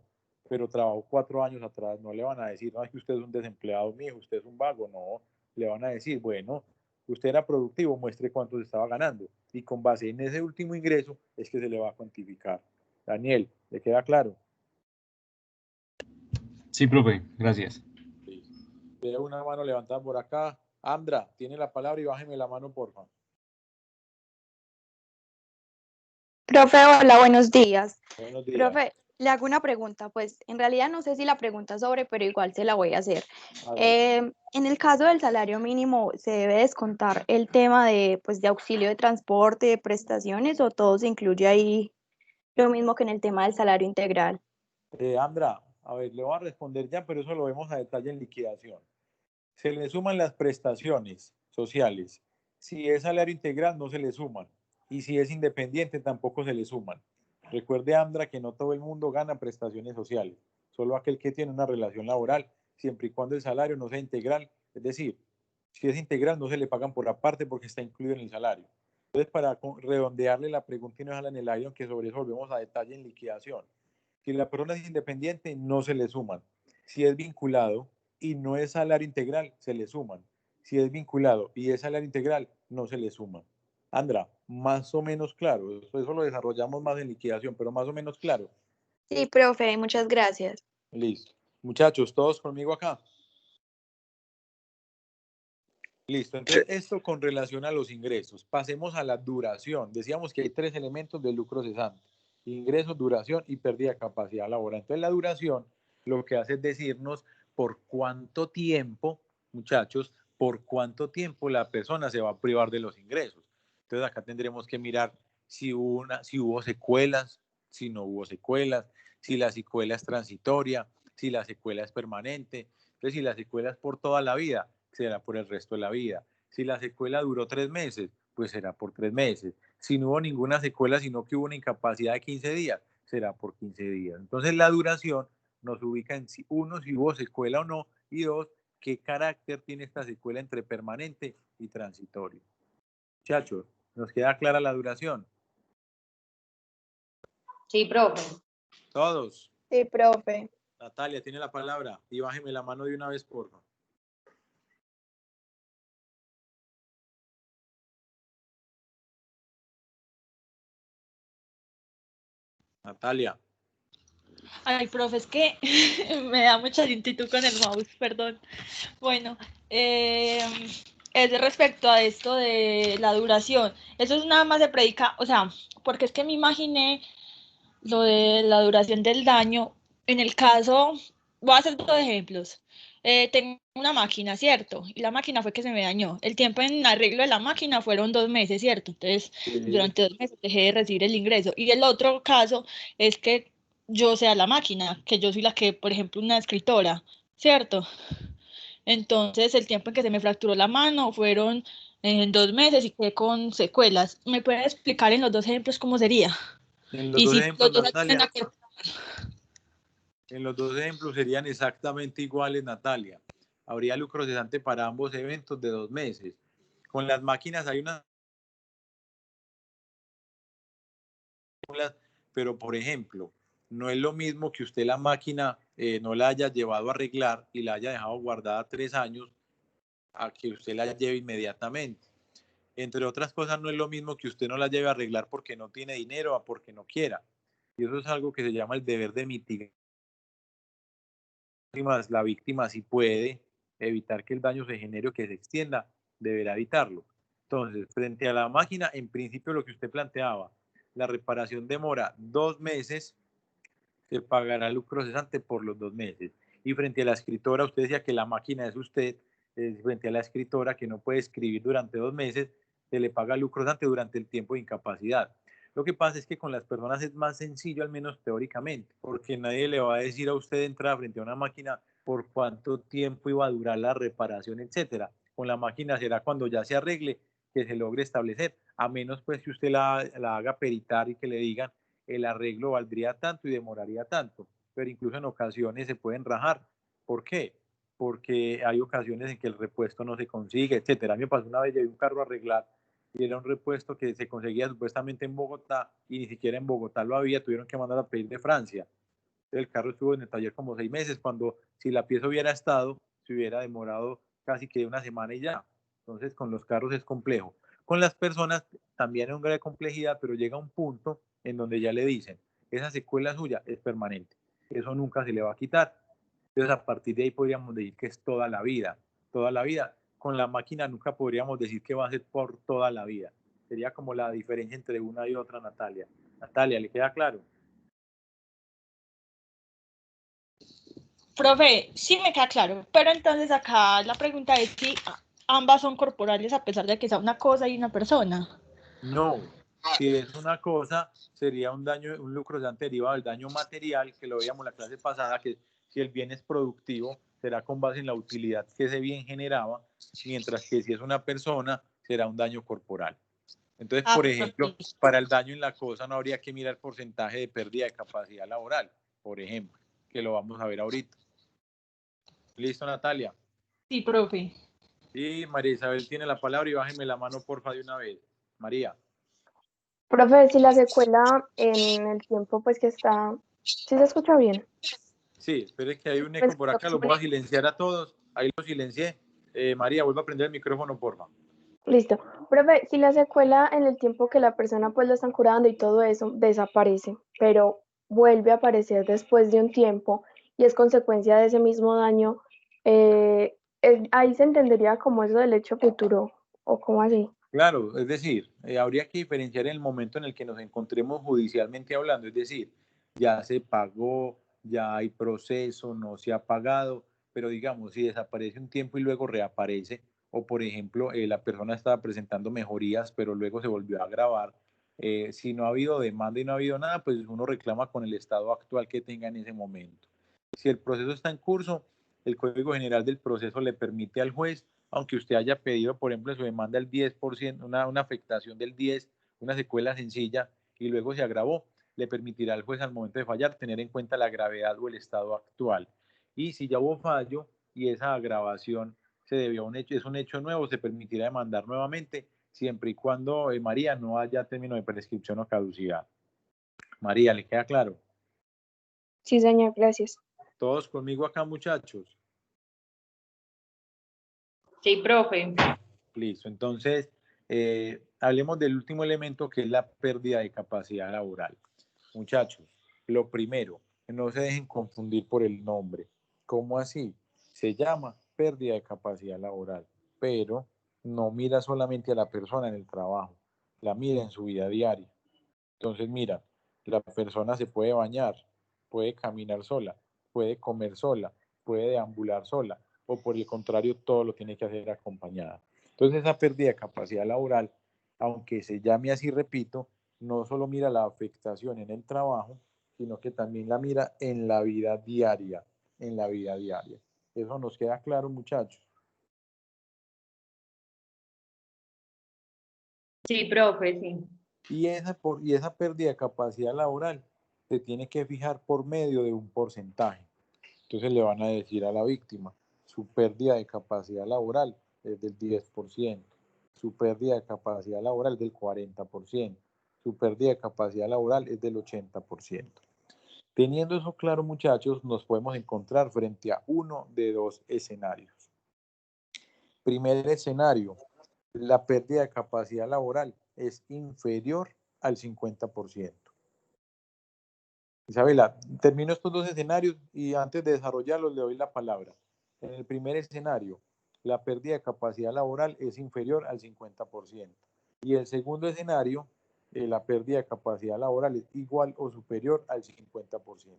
pero trabajó 4 años atrás, no le van a decir, no, es que usted es un desempleado mío, usted es un vago, no, le van a decir, bueno, usted era productivo, muestre cuánto se estaba ganando, y con base en ese último ingreso es que se le va a cuantificar. Daniel, ¿le queda claro? Sí, profe, gracias. Sí. Veo una mano levantada por acá. Andra, tiene la palabra y bájeme la mano, por favor. Profe, hola, buenos días. Buenos días. Profe, le hago una pregunta, pues en realidad no sé si la pregunta es sobre, pero igual se la voy a hacer. En el caso del salario mínimo, ¿se debe descontar el tema de, pues, de auxilio de transporte, de prestaciones, o todo se incluye ahí lo mismo que en el tema del salario integral? Andra, a ver, le voy a responder ya, pero eso lo vemos a detalle en liquidación. Se le suman las prestaciones sociales. Si es salario integral, no se le suman. Y si es independiente, tampoco se le suman. Recuerde, Andra, que no todo el mundo gana prestaciones sociales. Solo aquel que tiene una relación laboral siempre y cuando el salario no sea integral, es decir, si es integral no se le pagan por aparte porque está incluido en el salario. Entonces, para redondearle la pregunta y no dejarla en el aire, aunque sobre eso volvemos a detalle en liquidación. Si la persona es independiente, no se le suman. Si es vinculado y no es salario integral, se le suman. Si es vinculado y es salario integral, no se le suman. Andra, más o menos claro. Eso lo desarrollamos más en liquidación, pero más o menos claro. Sí, profe, muchas gracias. Listo. Muchachos, todos conmigo acá. Listo. Entonces, esto con relación a los ingresos. Pasemos a la duración. Decíamos que hay 3 elementos del lucro cesante: ingreso, duración y pérdida de capacidad laboral. Entonces, la duración lo que hace es decirnos por cuánto tiempo, muchachos, por cuánto tiempo la persona se va a privar de los ingresos. Entonces, acá tendremos que mirar si hubo secuelas, si no hubo secuelas, si la secuela es transitoria, si la secuela es permanente. Entonces, si la secuela es por toda la vida, será por el resto de la vida. Si la secuela duró 3 meses, pues será por 3 meses. Si no hubo ninguna secuela, sino que hubo una incapacidad de 15 días, será por 15 días. Entonces, la duración nos ubica en si hubo secuela o no, y 2, qué carácter tiene esta secuela entre permanente y transitorio. Muchachos, ¿nos queda clara la duración? Sí, profe. ¿Todos? Sí, profe. Natalia, tiene la palabra y bájeme la mano de una vez, por favor. Natalia. Ay, profe, es que me da mucha lentitud con el mouse, perdón. Bueno, es respecto a esto de la duración. Eso es nada más se predica, o sea, porque es que me imaginé lo de la duración del daño. En el caso, voy a hacer 2 ejemplos. Tengo una máquina, ¿cierto? Y la máquina fue que se me dañó. El tiempo en arreglo de la máquina fueron 2 meses, ¿cierto? Entonces, durante 2 meses dejé de recibir el ingreso. Y el otro caso es que yo sea la máquina, que yo soy la que, por ejemplo, una escritora, ¿cierto? Entonces, el tiempo en que se me fracturó la mano fueron 2 meses y quedé con secuelas. ¿Me puede explicar en los 2 ejemplos cómo sería? En los Y 2 si ejemplos, los 2 Natalia, en los 2 ejemplos serían exactamente iguales, Natalia. Habría lucro cesante para ambos eventos de 2 meses. Con las máquinas hay unas, pero por ejemplo, no es lo mismo que usted la máquina no la haya llevado a arreglar y la haya dejado guardada 3 años a que usted la lleve inmediatamente. Entre otras cosas, no es lo mismo que usted no la lleve a arreglar porque no tiene dinero o porque no quiera. Y eso es algo que se llama el deber de mitigar. La víctima, si puede evitar que el daño se genere o que se extienda, deberá evitarlo. Entonces, frente a la máquina, en principio lo que usted planteaba, la reparación demora 2 meses, se pagará lucro cesante por los 2 meses. Y frente a la escritora, usted decía que la máquina es usted, frente a la escritora que no puede escribir durante 2 meses, se le paga lucro cesante durante el tiempo de incapacidad. Lo que pasa es que con las personas es más sencillo, al menos teóricamente, porque nadie le va a decir a usted entrar frente a una máquina por cuánto tiempo iba a durar la reparación, etcétera. Con la máquina será cuando ya se arregle que se logre establecer, a menos pues que usted la haga peritar y que le digan el arreglo valdría tanto y demoraría tanto, pero incluso en ocasiones se pueden rajar. ¿Por qué? Porque hay ocasiones en que el repuesto no se consigue, etcétera. A mí me pasó una vez, llevé un carro a arreglar y era un repuesto que se conseguía supuestamente en Bogotá y ni siquiera en Bogotá lo había, tuvieron que mandar a pedir de Francia. El carro estuvo en el taller como 6 meses, cuando si la pieza hubiera estado, se hubiera demorado casi que una semana y ya. Entonces, con los carros es complejo. Con las personas también es un grado de complejidad, pero llega un punto en donde ya le dicen, esa secuela suya es permanente, eso nunca se le va a quitar. Entonces, a partir de ahí podríamos decir que es toda la vida, toda la vida. Con la máquina nunca podríamos decir que va a ser por toda la vida. Sería como la diferencia entre una y otra, Natalia. Natalia, ¿le queda claro? Profe, sí me queda claro, pero entonces acá la pregunta es si ambas son corporales a pesar de que sea una cosa y una persona. No, si es una cosa, sería un daño, un lucro cesante derivado del daño material, que lo veíamos en la clase pasada, que si el bien es productivo, será con base en la utilidad que ese bien generaba, mientras que si es una persona, será un daño corporal. Entonces, por ejemplo, para el daño en la cosa no habría que mirar porcentaje de pérdida de capacidad laboral, por ejemplo, que lo vamos a ver ahorita. Listo, Natalia. Sí, profe. Y María Isabel tiene la palabra y bájeme la mano, porfa, de una vez. María. Profe, si la secuela en el tiempo pues que está, ¿sí se escucha bien? Sí, espere que hay un Pues eco por acá, los voy a silenciar a todos. Ahí los silencié. María, vuelve a prender el micrófono, porfa. listo. Profe, si la secuela en el tiempo que la persona pues lo están curando y todo eso desaparece, pero vuelve a aparecer después de un tiempo y es consecuencia de ese mismo daño, ahí se entendería como eso del hecho futuro o como así. Claro, es decir, habría que diferenciar en el momento en el que nos encontremos judicialmente hablando, es decir, ya se pagó, ya hay proceso, no se ha pagado, pero digamos, si desaparece un tiempo y luego reaparece, o por ejemplo, la persona estaba presentando mejorías, pero luego se volvió a agravar, si no ha habido demanda y no ha habido nada, pues uno reclama con el estado actual que tenga en ese momento. Si el proceso está en curso, el Código General del Proceso le permite al juez, aunque usted haya pedido, por ejemplo, en su demanda el 10%, una afectación del 10%, una secuela sencilla, y luego se agravó, le permitirá al juez al momento de fallar tener en cuenta la gravedad o el estado actual. Y si ya hubo fallo y esa agravación se debió a un hecho, es un hecho nuevo, se permitirá demandar nuevamente, siempre y cuando, María, no haya término de prescripción o caducidad. María, ¿le queda claro? Sí, señor, gracias. ¿Todos conmigo acá, muchachos? Sí, profe. Listo, entonces hablemos del último elemento que es la pérdida de capacidad laboral. Muchachos, lo primero, no se dejen confundir por el nombre. ¿Cómo así? Se llama pérdida de capacidad laboral, pero no mira solamente a la persona en el trabajo, la mira en su vida diaria. Entonces, mira, la persona se puede bañar, puede caminar sola, puede comer sola, puede deambular sola, o por el contrario, todo lo tiene que hacer acompañada. Entonces, esa pérdida de capacidad laboral, aunque se llame así, repito, no solo mira la afectación en el trabajo, sino que también la mira en la vida diaria, en la vida diaria. Eso nos queda claro, muchachos. Sí, profe, sí. Y esa pérdida de capacidad laboral se tiene que fijar por medio de un porcentaje. Entonces le van a decir a la víctima, su pérdida de capacidad laboral es del 10%, su pérdida de capacidad laboral es del 40%, su pérdida de capacidad laboral es del 80%. Teniendo eso claro, muchachos, nos podemos encontrar frente a uno de dos escenarios. Primer escenario, la pérdida de capacidad laboral es inferior al 50%. Isabela, termino estos dos escenarios y antes de desarrollarlos le doy la palabra. En el primer escenario, la pérdida de capacidad laboral es inferior al 50%. Y el segundo escenario, la pérdida de capacidad laboral es igual o superior al 50%.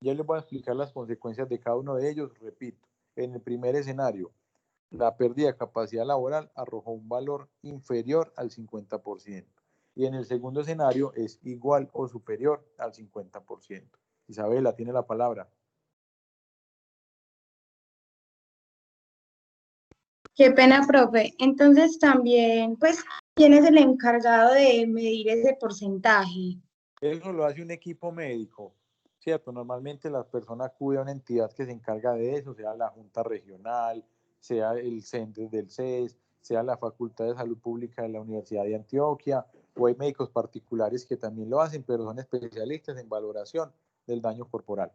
Ya les voy a explicar las consecuencias de cada uno de ellos. Repito, en el primer escenario, la pérdida de capacidad laboral arrojó un valor inferior al 50%. Y en el segundo escenario es igual o superior al 50%. Isabela, tiene la palabra. Qué pena, profe. Entonces también, pues, ¿quién es el encargado de medir ese porcentaje? Eso lo hace un equipo médico, ¿cierto? Normalmente las personas acuden a una entidad que se encarga de eso, sea la Junta Regional, sea el CENDES del CES, sea la Facultad de Salud Pública de la Universidad de Antioquia, o hay médicos particulares que también lo hacen, pero son especialistas en valoración del daño corporal,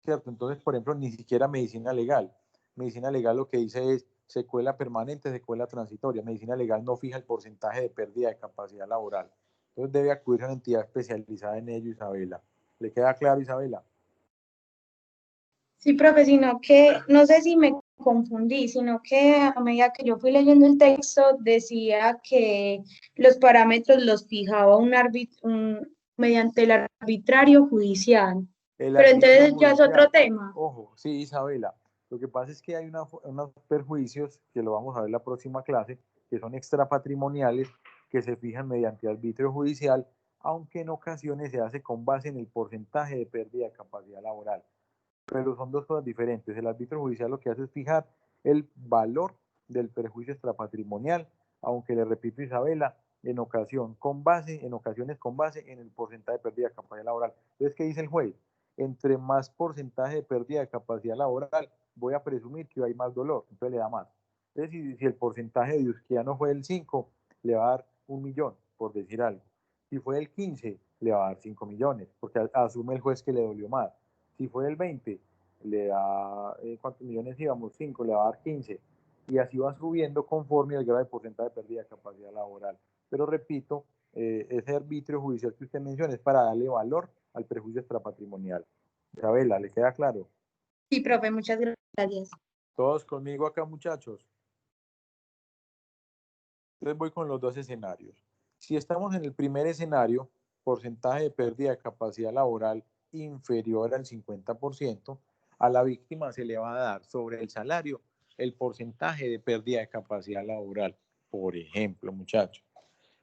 ¿cierto? Entonces, por ejemplo, ni siquiera medicina legal. Medicina legal lo que dice es secuela permanente, secuela transitoria. Medicina legal no fija el porcentaje de pérdida de capacidad laboral. Entonces debe acudir a una entidad especializada en ello, Isabela. ¿Le queda claro, Isabela? Sí, profe, sino que, no sé si me confundí, sino que a medida que yo fui leyendo el texto decía que los parámetros los fijaba mediante el arbitrario judicial. El Pero arbitrio entonces ya es otro judicial. tema. Ojo, sí, Isabela. Lo que pasa es que hay unos perjuicios, que lo vamos a ver en la próxima clase, que son extrapatrimoniales, que se fijan mediante arbitrio judicial, aunque en ocasiones se hace con base en el porcentaje de pérdida de capacidad laboral. Pero son dos cosas diferentes. El árbitro judicial lo que hace es fijar el valor del perjuicio extrapatrimonial, aunque le repito, Isabela, en ocasiones con base en el porcentaje de pérdida de capacidad laboral. Entonces, ¿qué dice el juez? Entre más porcentaje de pérdida de capacidad laboral, voy a presumir que hay más dolor, entonces le da más. Entonces, si el porcentaje de Euskiano fue el 5, le va a dar 1 millón, por decir algo. Si fue el 15, le va a dar 5 millones, porque asume el juez que le dolió más. Si fue el 20, le da, ¿cuántos millones íbamos? 5, le va a dar 15. Y así va subiendo conforme al grado de porcentaje de pérdida de capacidad laboral. Pero repito, ese arbitrio judicial que usted menciona es para darle valor al perjuicio extrapatrimonial. Isabela, ¿le queda claro? Sí, profe, muchas gracias. Todos conmigo acá, muchachos. Entonces voy con los dos escenarios. Si estamos en el primer escenario, porcentaje de pérdida de capacidad laboral inferior al 50%, a la víctima se le va a dar sobre el salario el porcentaje de pérdida de capacidad laboral. Por ejemplo, muchachos,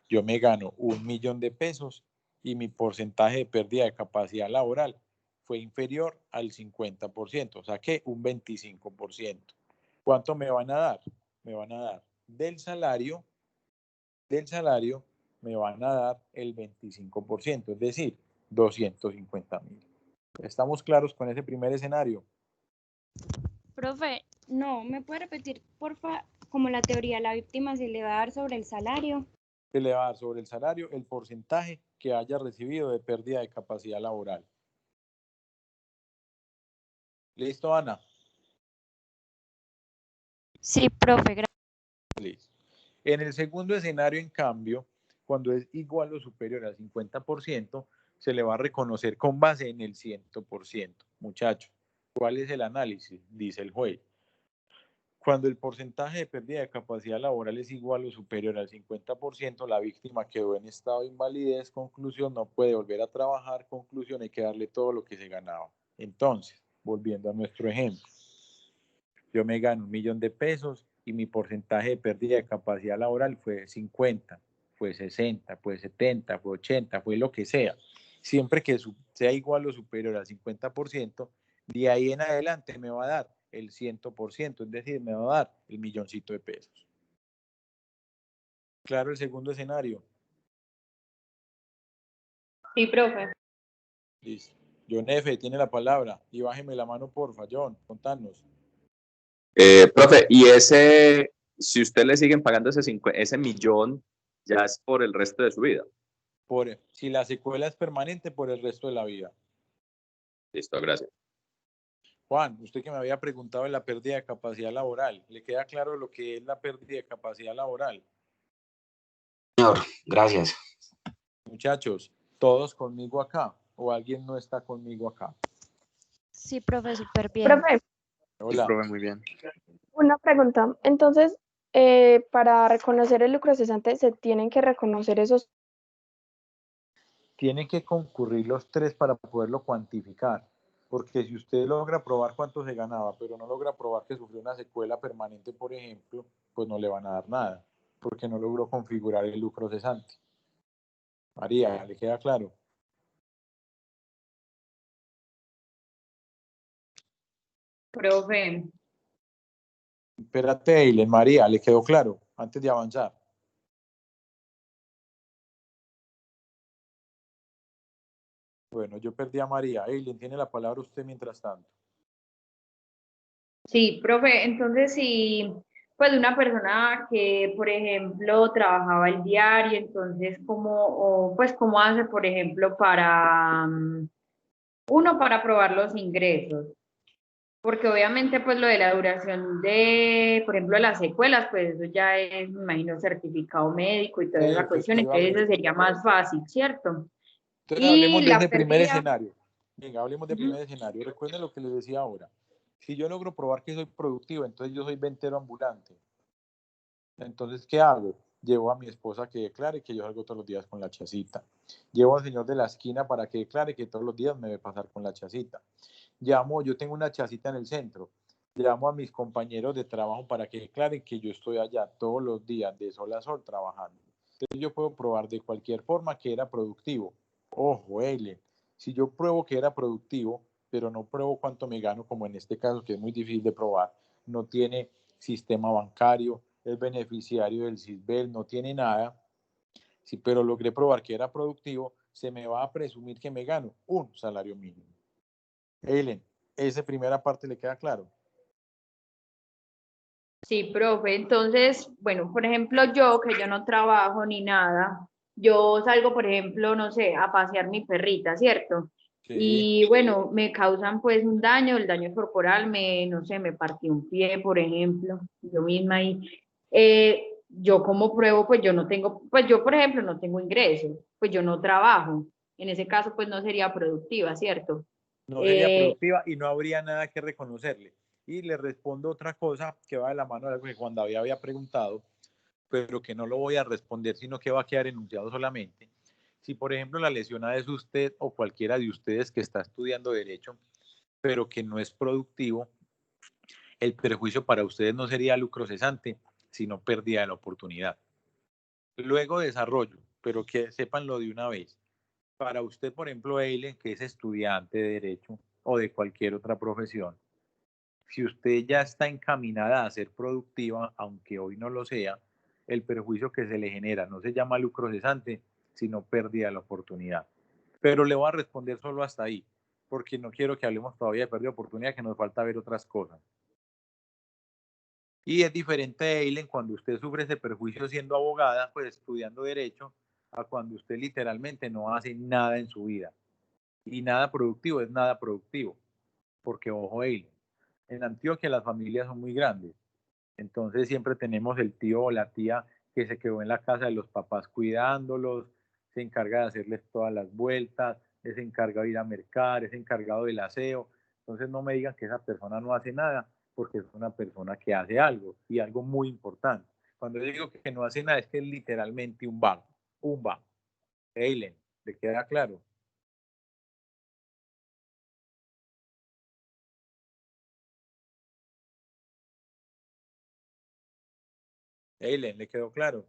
yo me gano 1 millón de pesos y mi porcentaje de pérdida de capacidad laboral fue inferior al 50%, o sea que un 25%. ¿Cuánto me van a dar? Me van a dar del salario me van a dar el 25%, es decir, 250.000. ¿Estamos claros con ese primer escenario? Profe, no, ¿me puede repetir, porfa, como la teoría, la víctima se le va a dar sobre el salario? Se le va a dar sobre el salario el porcentaje que haya recibido de pérdida de capacidad laboral. ¿Listo, Ana? Sí, profe, gracias. Listo. En el segundo escenario, en cambio, cuando es igual o superior al 50%, se le va a reconocer con base en el 100%. Muchachos, ¿cuál es el análisis? Dice el juez. Cuando el porcentaje de pérdida de capacidad laboral es igual o superior al 50%, la víctima quedó en estado de invalidez, conclusión, no puede volver a trabajar, conclusión, hay que darle todo lo que se ganaba. Entonces, volviendo a nuestro ejemplo, yo me gano 1 millón de pesos y mi porcentaje de pérdida de capacidad laboral fue 50, fue 60, fue 70, fue 80, fue lo que sea. Siempre que sea igual o superior al 50%, de ahí en adelante me va a dar el 100%, es decir, me va a dar el milloncito de pesos. ¿Claro el segundo escenario? Sí, profe. Listo. John F. tiene la palabra y bájeme la mano, porfa. John, contanos. Profe, y si usted le siguen pagando ese millón, ya es por el resto de su vida. Si la secuela es permanente, por el resto de la vida. Listo, gracias. Juan, usted que me había preguntado en la pérdida de capacidad laboral, ¿le queda claro lo que es la pérdida de capacidad laboral? Señor, gracias. Muchachos, ¿todos conmigo acá? ¿O alguien no está conmigo acá? Sí, profe, súper bien. Profe, Hola. Sí, profe, muy bien. una pregunta. Entonces, para reconocer el lucro cesante, ¿se tienen que reconocer esos? Tienen que concurrir los tres para poderlo cuantificar. Porque si usted logra probar cuánto se ganaba, pero no logra probar que sufrió una secuela permanente, por ejemplo, pues no le van a dar nada, porque no logró configurar el lucro cesante. María, ¿le queda claro? Profe. Espérate, Eileen, María, ¿le quedó claro? Antes de avanzar. Bueno, yo perdí a María. Eileen, tiene la palabra usted mientras tanto. Sí, profe, entonces si pues una persona que, por ejemplo, trabajaba el diario, entonces ¿cómo hace, por ejemplo, para para probar los ingresos? Porque obviamente pues lo de la duración de, por ejemplo, las secuelas, pues eso ya es, me imagino, certificado médico y toda esa cuestión, entonces eso sería más fácil, ¿cierto? Entonces hablemos Y de la ese primer pérdida, escenario. Venga, hablemos del primer escenario. Recuerden lo que les decía ahora. Si yo logro probar que soy productivo, entonces yo soy ventero ambulante. Entonces, ¿qué hago? Llevo a mi esposa que declare que yo salgo todos los días con la chacita. Llevo al señor de la esquina para que declare que todos los días me debe pasar con la chacita. Yo tengo una chacita en el centro. Llamo a mis compañeros de trabajo para que declaren que yo estoy allá todos los días de sol a sol trabajando. Entonces yo puedo probar de cualquier forma que era productivo. Ojo, Eileen, si yo pruebo que era productivo, pero no pruebo cuánto me gano, como en este caso que es muy difícil de probar, no tiene sistema bancario, es beneficiario del CISBEL, no tiene nada, sí, pero logré probar que era productivo, se me va a presumir que me gano un salario mínimo. Eileen, esa primera parte le queda claro. Sí, profe. Entonces, bueno, por ejemplo, yo que yo no trabajo ni nada, yo salgo, por ejemplo, no sé, a pasear mi perrita, ¿cierto? Sí. Y bueno, me causan pues un daño, el daño corporal, no sé, me partí un pie, por ejemplo, yo misma ahí. Yo como pruebo, pues yo no tengo, pues yo, por ejemplo, no tengo ingresos, pues yo no trabajo. En ese caso, pues no sería productiva, ¿cierto? No sería productiva y no habría nada que reconocerle. Y le respondo otra cosa que va de la mano de algo que Juan David había preguntado, pero que no lo voy a responder, sino que va a quedar enunciado solamente. Si, por ejemplo, la lesionada es usted o cualquiera de ustedes que está estudiando derecho, pero que no es productivo, el perjuicio para ustedes no sería lucro cesante, sino pérdida de la oportunidad. Luego desarrollo, pero que sépanlo de una vez. Para usted, por ejemplo, Eileen, que es estudiante de derecho o de cualquier otra profesión, si usted ya está encaminada a ser productiva, aunque hoy no lo sea, el perjuicio que se le genera no se llama lucro cesante, sino pérdida de la oportunidad. Pero le voy a responder solo hasta ahí, porque no quiero que hablemos todavía de pérdida de oportunidad, que nos falta ver otras cosas. Y es diferente, Eileen, cuando usted sufre ese perjuicio siendo abogada, pues estudiando derecho, a cuando usted literalmente no hace nada en su vida. Y nada productivo es nada productivo, porque ojo, Eileen, en Antioquia las familias son muy grandes. Entonces siempre tenemos el tío o la tía que se quedó en la casa de los papás cuidándolos, se encarga de hacerles todas las vueltas, es encargado de ir a mercar, es encargado del aseo. Entonces no me digan que esa persona no hace nada, porque es una persona que hace algo y algo muy importante. Cuando yo digo que no hace nada es que es literalmente un vago, un vago. Eileen, ¿le queda claro? Eileen, ¿le quedó claro?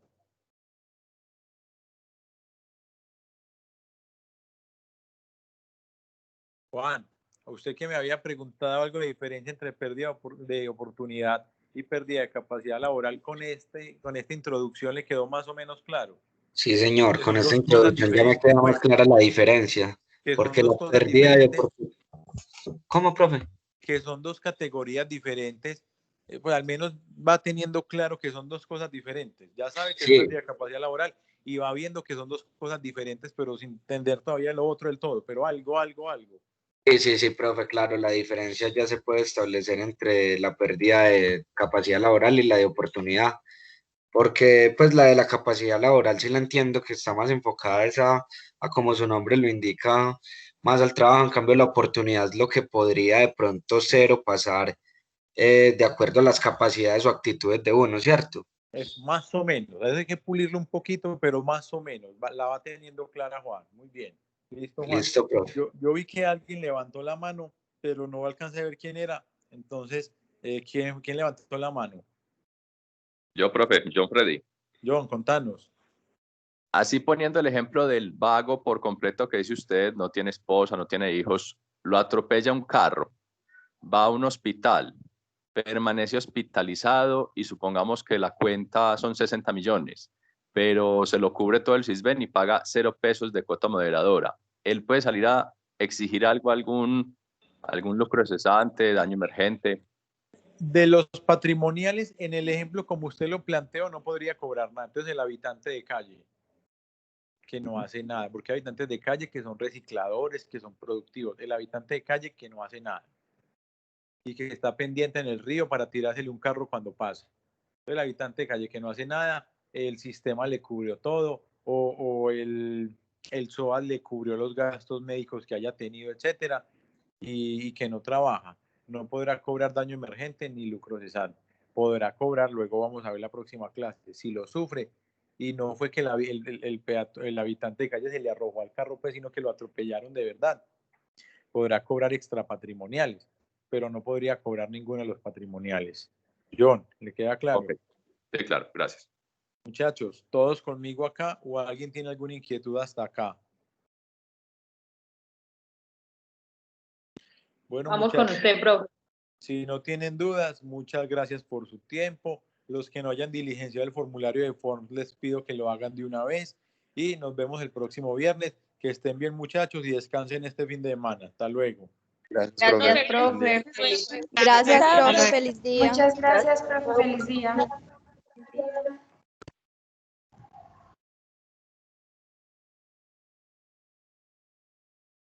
Juan, a usted que me había preguntado algo de diferencia entre pérdida de oportunidad y pérdida de capacidad laboral, con esta introducción le quedó más o menos claro. Sí, señor, Que con son esta dos cosas introducción ya me diferentes, queda más pues, clara la diferencia, que son porque la dos cosas pérdida de diferentes, oportunidad... ¿Cómo, profe? que son dos categorías diferentes, pues al menos va teniendo claro que son dos cosas diferentes. Ya sabe que es Sí, pérdida de capacidad laboral y va viendo que son dos cosas diferentes, pero sin entender todavía lo otro del todo, pero algo. sí, profe, claro, la diferencia ya se puede establecer entre la pérdida de capacidad laboral y la de oportunidad, porque pues la de la capacidad laboral sí la entiendo que está más enfocada a como su nombre lo indica, más al trabajo. En cambio la oportunidad es lo que podría de pronto ser o pasar de acuerdo a las capacidades o actitudes de uno, ¿cierto? Es más o menos, hay que pulirlo un poquito, pero más o menos, la va teniendo clara Juan. Muy bien. Listo, Juan. Listo, profe. Yo vi que alguien levantó la mano, pero no alcancé a ver quién era. Entonces, ¿quién levantó la mano? Yo, profe, John Freddy. John, contanos. Así poniendo el ejemplo del vago por completo que dice usted, no tiene esposa, no tiene hijos, lo atropella un carro, va a un hospital, permanece hospitalizado y supongamos que la cuenta son 60 millones, pero se lo cubre todo el Sisbén y paga 0 pesos de cuota moderadora. Él puede salir a exigir algo, algún lucro cesante, daño emergente. De los patrimoniales, en el ejemplo como usted lo planteó, no podría cobrar nada. Entonces, el habitante de calle, que no hace nada, porque hay habitantes de calle que son recicladores, que son productivos. El habitante de calle que no hace nada y que está pendiente en el río para tirársele un carro cuando pasa. El habitante de calle que no hace nada, el sistema le cubrió todo, o el SOAT le cubrió los gastos médicos que haya tenido, etcétera, y que no trabaja. No podrá cobrar daño emergente ni lucro cesante. Podrá cobrar, luego vamos a ver la próxima clase, si lo sufre y no fue que el habitante de calle se le arrojó al carro, pues, sino que lo atropellaron de verdad. Podrá cobrar extrapatrimoniales, pero no podría cobrar ninguno de los patrimoniales. John, ¿le queda claro? Okay. Sí, claro, gracias. Muchachos, ¿todos conmigo acá o alguien tiene alguna inquietud hasta acá? Bueno, Vamos con muchachos, usted, profe. si no tienen dudas, muchas gracias por su tiempo. Los que no hayan diligenciado el formulario de form, les pido que lo hagan de una vez y nos vemos el próximo viernes. Que estén bien, muchachos, y descansen este fin de semana. Hasta luego. Gracias, profe. Gracias, profe. Feliz día. Muchas gracias, profe. Feliz día.